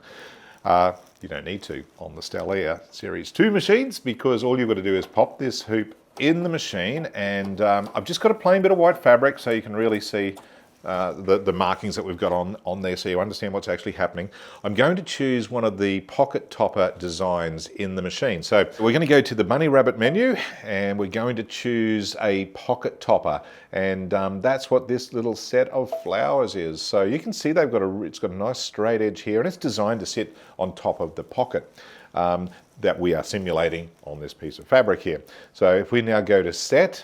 You don't need to on the Stellaire Series 2 machines, because all you've got to do is pop this hoop in the machine, and I've just got a plain bit of white fabric so you can really see the markings that we've got on there, so you understand what's actually happening. I'm going to choose one of the pocket topper designs in the machine. So we're going to go to the bunny rabbit menu, and we're going to choose a pocket topper, and that's what this little set of flowers is. So you can see it's got a nice straight edge here, and it's designed to sit on top of the pocket that we are simulating on this piece of fabric here. So if we now go to set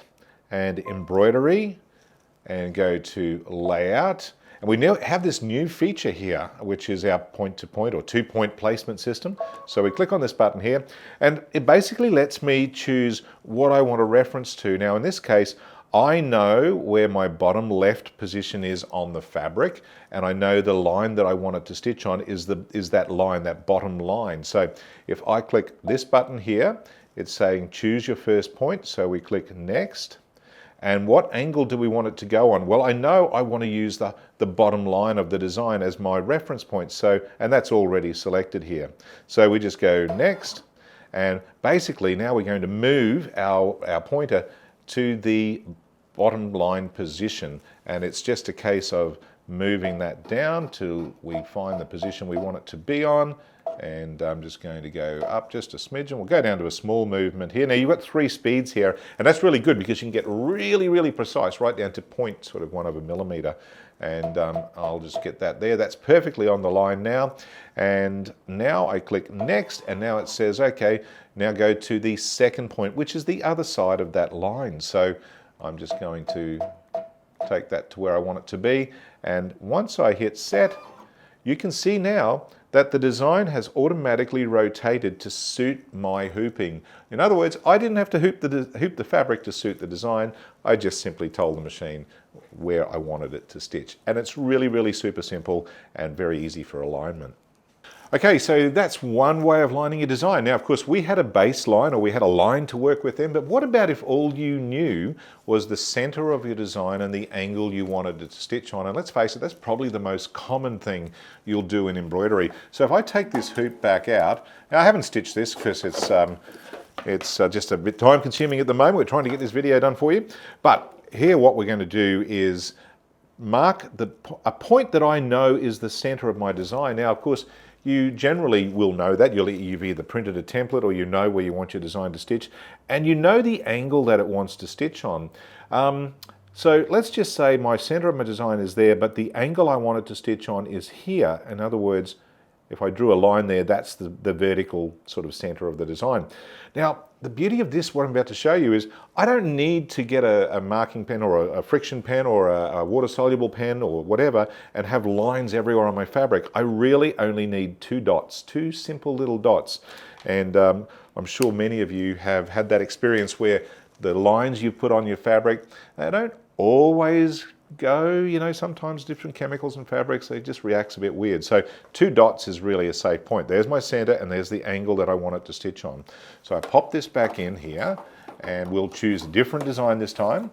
and embroidery and go to layout, and we now have this new feature here, which is our point-to-point or two-point placement system. So we click on this button here, and it basically lets me choose what I want to reference to. Now in this case, I know where my bottom left position is on the fabric, and I know the line that I want it to stitch on is that line, that bottom line. So if I click this button here, it's saying choose your first point. So we click next. And what angle do we want it to go on? Well, I know I want to use the bottom line of the design as my reference point. So, and that's already selected here. So we just go next. And basically now we're going to move our pointer to the bottom line position. And it's just a case of moving that down till we find the position we want it to be on. And I'm just going to go up just a smidgen. We'll go down to a small movement here. Now you've got 3 speeds here, and that's really good because you can get really, really precise, right down to 0.1 millimeter. And I'll just get that there. That's perfectly on the line now. And now I click next, and now it says, okay, now go to the second point, which is the other side of that line. So I'm just going to take that to where I want it to be. And once I hit set, you can see now that the design has automatically rotated to suit my hooping. In other words, I didn't have to hoop the fabric to suit the design. I just simply told the machine where I wanted it to stitch. And it's really, really super simple and very easy for alignment. Okay, so that's one way of lining your design. Now, of course, we had a baseline, or we had a line to work with them, but what about if all you knew was the center of your design and the angle you wanted it to stitch on? And let's face it, that's probably the most common thing you'll do in embroidery. So if I take this hoop back out, now I haven't stitched this because it's just a bit time consuming at the moment. We're trying to get this video done for you. But here what we're going to do is mark a point that I know is the center of my design. Now, of course, you generally will know that. You've either printed a template or you know where you want your design to stitch, and you know the angle that it wants to stitch on. So let's just say my center of my design is there, but the angle I want it to stitch on is here. In other words, if I drew a line there, that's the vertical sort of center of the design. Now, the beauty of this, what I'm about to show you, is I don't need to get a marking pen or a friction pen or a water-soluble pen or whatever and have lines everywhere on my fabric. I really only need 2 dots, 2 simple little dots. And I'm sure many of you have had that experience where the lines you put on your fabric, they don't always go, you know, sometimes different chemicals and fabrics, it just reacts a bit weird. So 2 dots is really a safe point. There's my center and there's the angle that I want it to stitch on. So I pop this back in here and we'll choose a different design this time.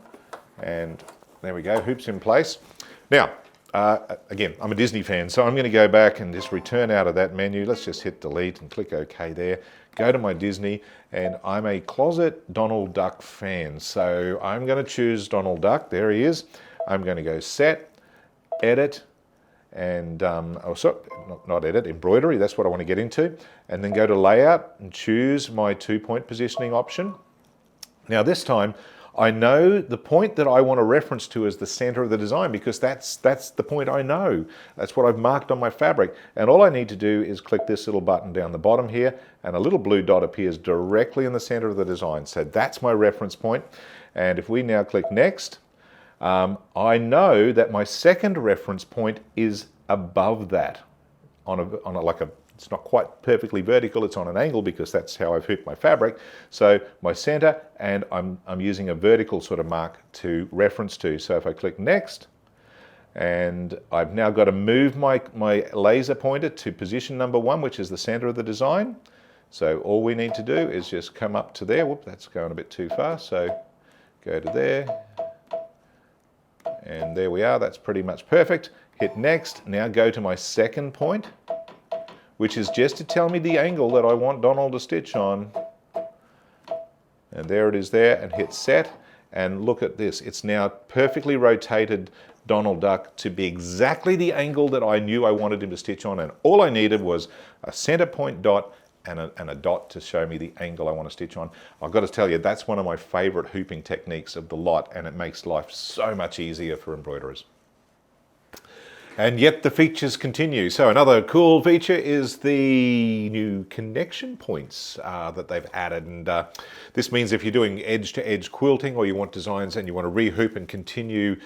And there we go, hoops in place. Now, again, I'm a Disney fan, so I'm going to go back and just return out of that menu. Let's just hit delete and click OK there. Go to my Disney, and I'm a closet Donald Duck fan. So I'm going to choose Donald Duck. There he is. I'm going to go set, edit, and not edit, embroidery. That's what I want to get into. And then go to layout and choose my 2-point positioning option. Now this time, I know the point that I want to reference to as the center of the design because that's the point I know. That's what I've marked on my fabric. And all I need to do is click this little button down the bottom here, and a little blue dot appears directly in the center of the design. So that's my reference point. And if we now click next, I know that my second reference point is above that it's not quite perfectly vertical, it's on an angle because that's how I've hooped my fabric. So my center, and I'm using a vertical sort of mark to reference to. So if I click next, and I've now got to move my laser pointer to position number 1, which is the center of the design. So all we need to do is just come up to there. Whoop, that's going a bit too far. So go to there. And there we are, that's pretty much perfect. Hit next, now go to my second point, which is just to tell me the angle that I want Donald to stitch on. And there it is there, and hit set, and look at this. It's now perfectly rotated Donald Duck to be exactly the angle that I knew I wanted him to stitch on, and all I needed was a center point dot and a dot to show me the angle I want to stitch on. I've got to tell you, that's one of my favorite hooping techniques of the lot, and it makes life so much easier for embroiderers. And yet the features continue. So another cool feature is the new connection points that they've added. And this means if you're doing edge-to-edge quilting, or you want designs and you want to re-hoop and continue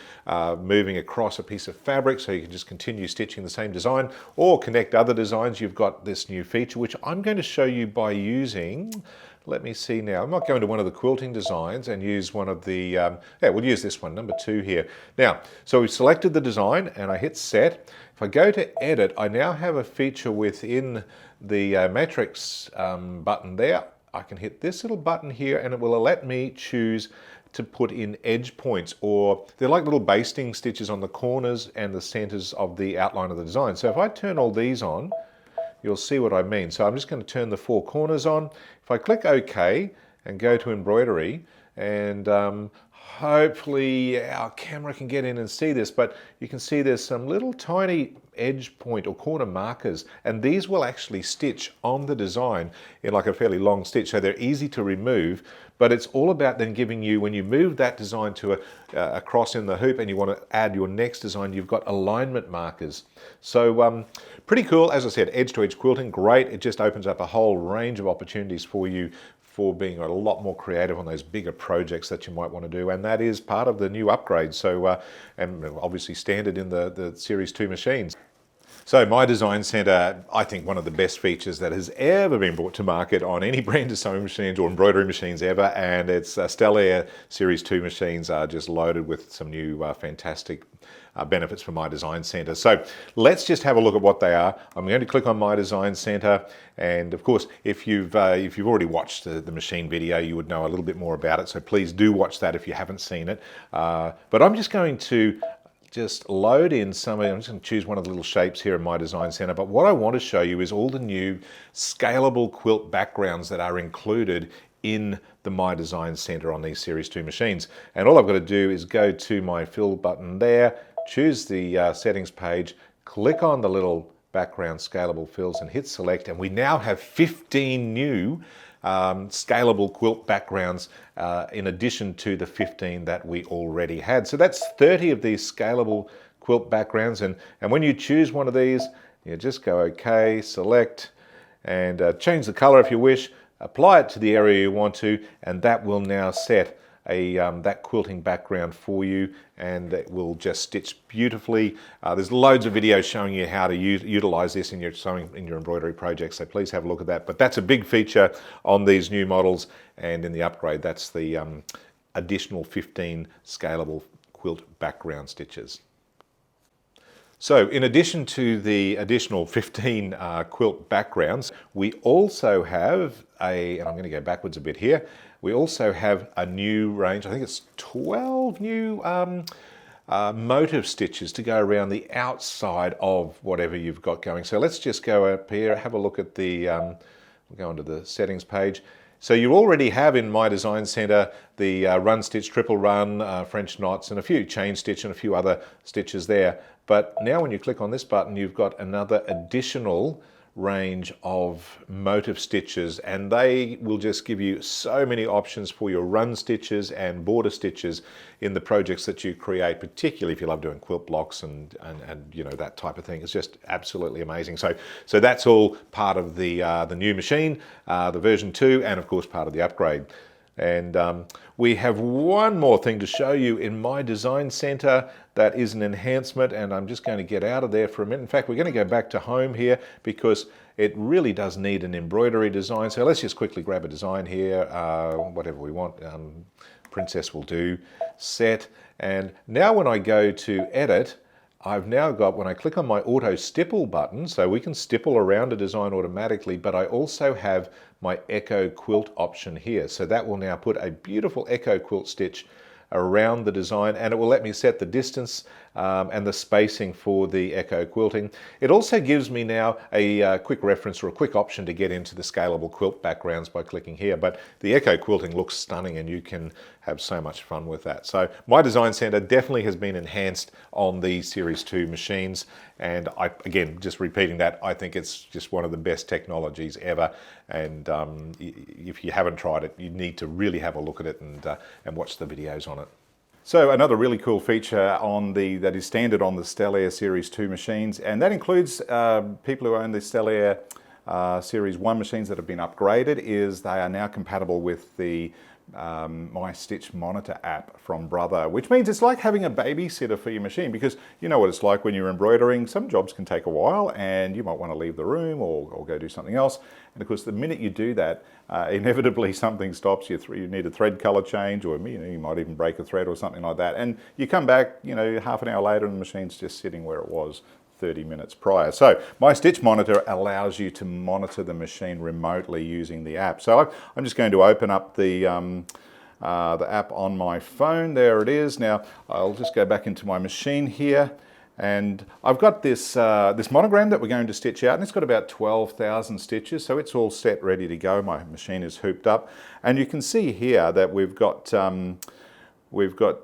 moving across a piece of fabric so you can just continue stitching the same design or connect other designs, you've got this new feature, which I'm going to show you by using, let me see now. I might go into one of the quilting designs and use one of the, yeah, we'll use this one, number 2 here. Now, so we've selected the design and I hit set. If I go to edit, I now have a feature within the matrix button there. I can hit this little button here and it will let me choose to put in edge points, or they're like little basting stitches on the corners and the centers of the outline of the design. So if I turn all these on, you'll see what I mean. So I'm just going to turn the 4 corners on. If I click OK and go to embroidery, and hopefully our camera can get in and see this, but you can see there's some little tiny edge point or corner markers, and these will actually stitch on the design in like a fairly long stitch, so they're easy to remove. But it's all about then giving you, when you move that design to a cross in the hoop and you want to add your next design, you've got alignment markers. So pretty cool. As I said, edge-to-edge quilting, great. It just opens up a whole range of opportunities for you for being a lot more creative on those bigger projects that you might want to do, and that is part of the new upgrade. So, and obviously standard in the Series 2 machines. So My Design Center, I think one of the best features that has ever been brought to market on any brand of sewing machines or embroidery machines ever, and it's Stellaire Series 2 machines are just loaded with some new fantastic benefits for My Design Center. So let's just have a look at what they are. I'm going to click on My Design Center, and of course, if you've already watched the machine video, you would know a little bit more about it. So please do watch that if you haven't seen it. But I'm just going to load in some, I'm just going to choose one of the little shapes here in My Design Center, but what I want to show you is all the new scalable quilt backgrounds that are included in the My Design Center on these Series 2 machines. And all I've got to do is go to my fill button there, choose the settings page, click on the little background scalable fills and hit select, and we now have 15 new scalable quilt backgrounds in addition to the 15 that we already had. So that's 30 of these scalable quilt backgrounds, and when you choose one of these, you just go OK, select, and change the color if you wish, apply it to the area you want to, and that will now set that quilting background for you, and it will just stitch beautifully. There's loads of videos showing you how to utilize this in your sewing, in your embroidery projects, so please have a look at that. But that's a big feature on these new models, and in the upgrade, that's the additional 15 scalable quilt background stitches. So in addition to the additional 15 quilt backgrounds, we also have and I'm going to go backwards a bit here, we also have a new range, I think it's 12 new motif stitches to go around the outside of whatever you've got going. So let's just go up here, have a look at the, we'll go into the settings page. So you already have in My Design Center the run stitch, triple run, French knots, and a few chain stitch and a few other stitches there. But now when you click on this button, you've got another additional range of motif stitches, and they will just give you so many options for your run stitches and border stitches in the projects that you create, particularly if you love doing quilt blocks and you know, that type of thing. It's just absolutely amazing. So that's all part of the new machine, the version 2, and of course part of the upgrade. And we have one more thing to show you in My Design Center that is an enhancement, and I'm just going to get out of there for a minute. In fact, we're going to go back to home here because it really does need an embroidery design. So let's just quickly grab a design here, whatever we want. Princess will do, set. And now when I go to edit, I've now got, when I click on my auto stipple button, so we can stipple around a design automatically, but I also have my echo quilt option here. So that will now put a beautiful echo quilt stitch around the design, and it will let me set the distance and the spacing for the echo quilting. It also gives me now a quick reference or a quick option to get into the scalable quilt backgrounds by clicking here, but the echo quilting looks stunning and you can have so much fun with that. So My Design Center definitely has been enhanced on the Series 2 machines, and again, just repeating that, I think it's just one of the best technologies ever, and if you haven't tried it, you need to really have a look at it and watch the videos on it. So another really cool feature that is standard on the Stellaire Series 2 machines, and that includes people who own the Stellaire Series 1 machines that have been upgraded, is they are now compatible with the My Stitch Monitor app from Brother, which means it's like having a babysitter for your machine, because you know what it's like when you're embroidering. Some jobs can take a while and you might want to leave the room or go do something else. And of course, the minute you do that, inevitably something stops. You need a thread color change, or you might even break a thread or something like that. And you come back, half an hour later and the machine's just sitting where it was 30 minutes prior. So my Stitch Monitor allows you to monitor the machine remotely using the app. So I'm just going to open up the app on my phone. There it is. Now I'll just go back into my machine here, and I've got this this monogram that we're going to stitch out, and it's got about 12,000 stitches, so it's all set, ready to go. My machine is hooped up, and you can see here that we've got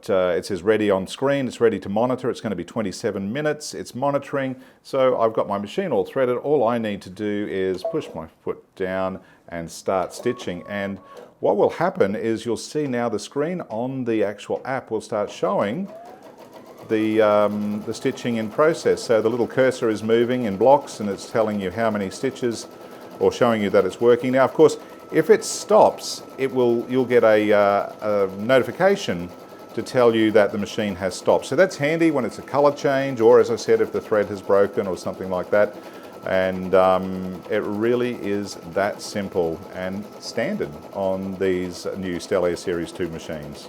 it says ready on screen. It's ready to monitor. It's going to be 27 minutes. It's monitoring. So I've got my machine all threaded. All I need to do is push my foot down and start stitching. And what will happen is you'll see now the screen on the actual app will start showing the stitching in process. So the little cursor is moving in blocks and it's telling you how many stitches, or showing you that it's working. Now, of course, if it stops, you'll get a notification to tell you that the machine has stopped. So that's handy when it's a color change, or as I said, if the thread has broken or something like that. And it really is that simple and standard on these new Stellaire Series 2 machines.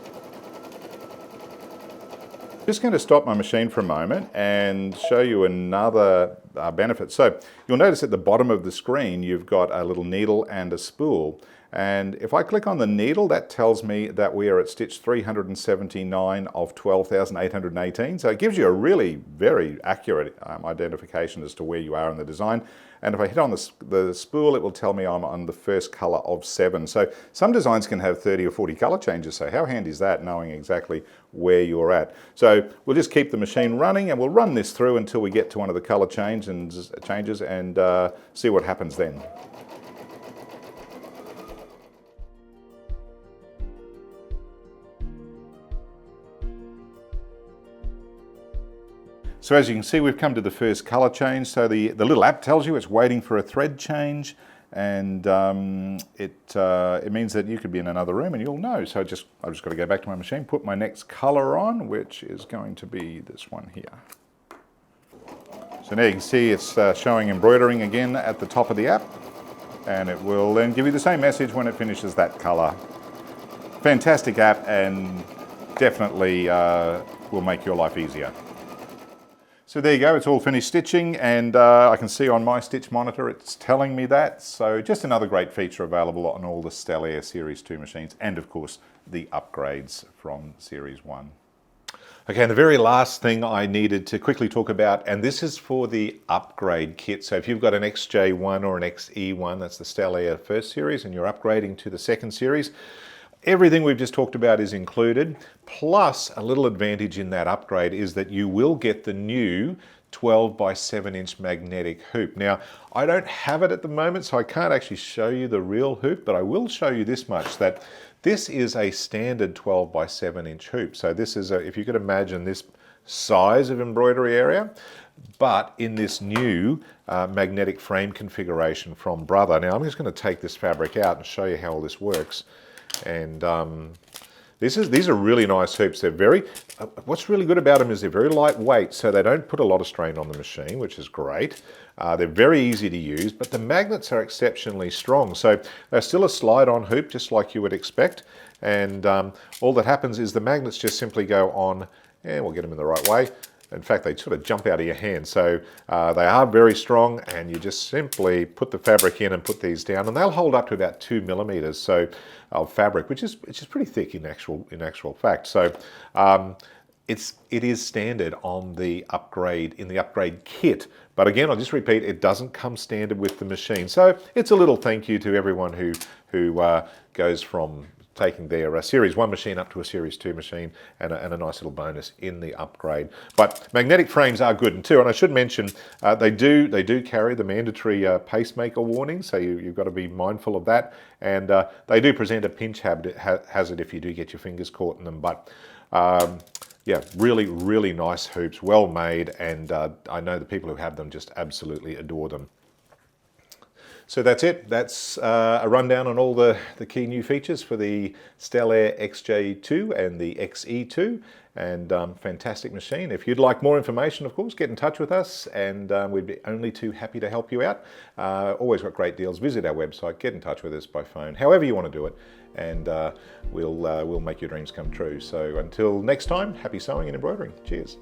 Just going to stop my machine for a moment and show you another benefit. So you'll notice at the bottom of the screen you've got a little needle and a spool, and if I click on the needle, that tells me that we are at stitch 379 of 12,818. So it gives you a really very accurate identification as to where you are in the design. And if I hit on the spool, it will tell me I'm on the first color of 7. So some designs can have 30 or 40 color changes. So how handy is that, knowing exactly where you're at? So we'll just keep the machine running, and we'll run this through until we get to one of the color changes and see what happens then. So as you can see, we've come to the first color change. So the little app tells you it's waiting for a thread change, and it means that you could be in another room and you'll know. So I've just got to go back to my machine, put my next color on, which is going to be this one here. So now you can see it's showing embroidering again at the top of the app, and it will then give you the same message when it finishes that color. Fantastic app, and definitely will make your life easier. So there you go, it's all finished stitching, and I can see on my Stitch Monitor it's telling me that. So just another great feature available on all the Stellaire Series 2 machines, and of course the upgrades from Series 1. Okay, and the very last thing I needed to quickly talk about, and this is for the upgrade kit. So if you've got an XJ1 or an XE1, that's the Stellaire first series, and you're upgrading to the second series, everything we've just talked about is included, plus a little advantage in that upgrade is that you will get the new 12 by 7 inch magnetic hoop. Now, I don't have it at the moment, so I can't actually show you the real hoop, but I will show you this much, that this is a standard 12 by 7 inch hoop. So this is, if you could imagine this size of embroidery area, but in this new magnetic frame configuration from Brother. Now, I'm just going to take this fabric out and show you how all this works. And these are really nice hoops. They're very, what's really good about them is they're very lightweight, so they don't put a lot of strain on the machine, which is great. They're very easy to use, but the magnets are exceptionally strong. So they're still a slide-on hoop, just like you would expect. And all that happens is the magnets just simply go on, and we'll get them in the right way. In fact, they sort of jump out of your hand. So they are very strong, and you just simply put the fabric in and put these down, and they'll hold up to about 2 millimeters of fabric, which is pretty thick in actual fact. So it is standard on the upgrade, in the upgrade kit. But again, I'll just repeat, it doesn't come standard with the machine. So it's a little thank you to everyone who goes from taking their Series 1 machine up to a Series 2 machine, and a nice little bonus in the upgrade. But magnetic frames are good too, and I should mention they do carry the mandatory pacemaker warning, so you've got to be mindful of that, and they do present a pinch hazard if you do get your fingers caught in them. But yeah, really nice hoops, well made, and I know the people who have them just absolutely adore them. So that's it. That's a rundown on all the key new features for the Stellaire XJ2 and the XE2. And fantastic machine. If you'd like more information, of course, get in touch with us, and we'd be only too happy to help you out. Always got great deals. Visit our website, get in touch with us by phone, however you want to do it, and we'll make your dreams come true. So until next time, happy sewing and embroidering. Cheers.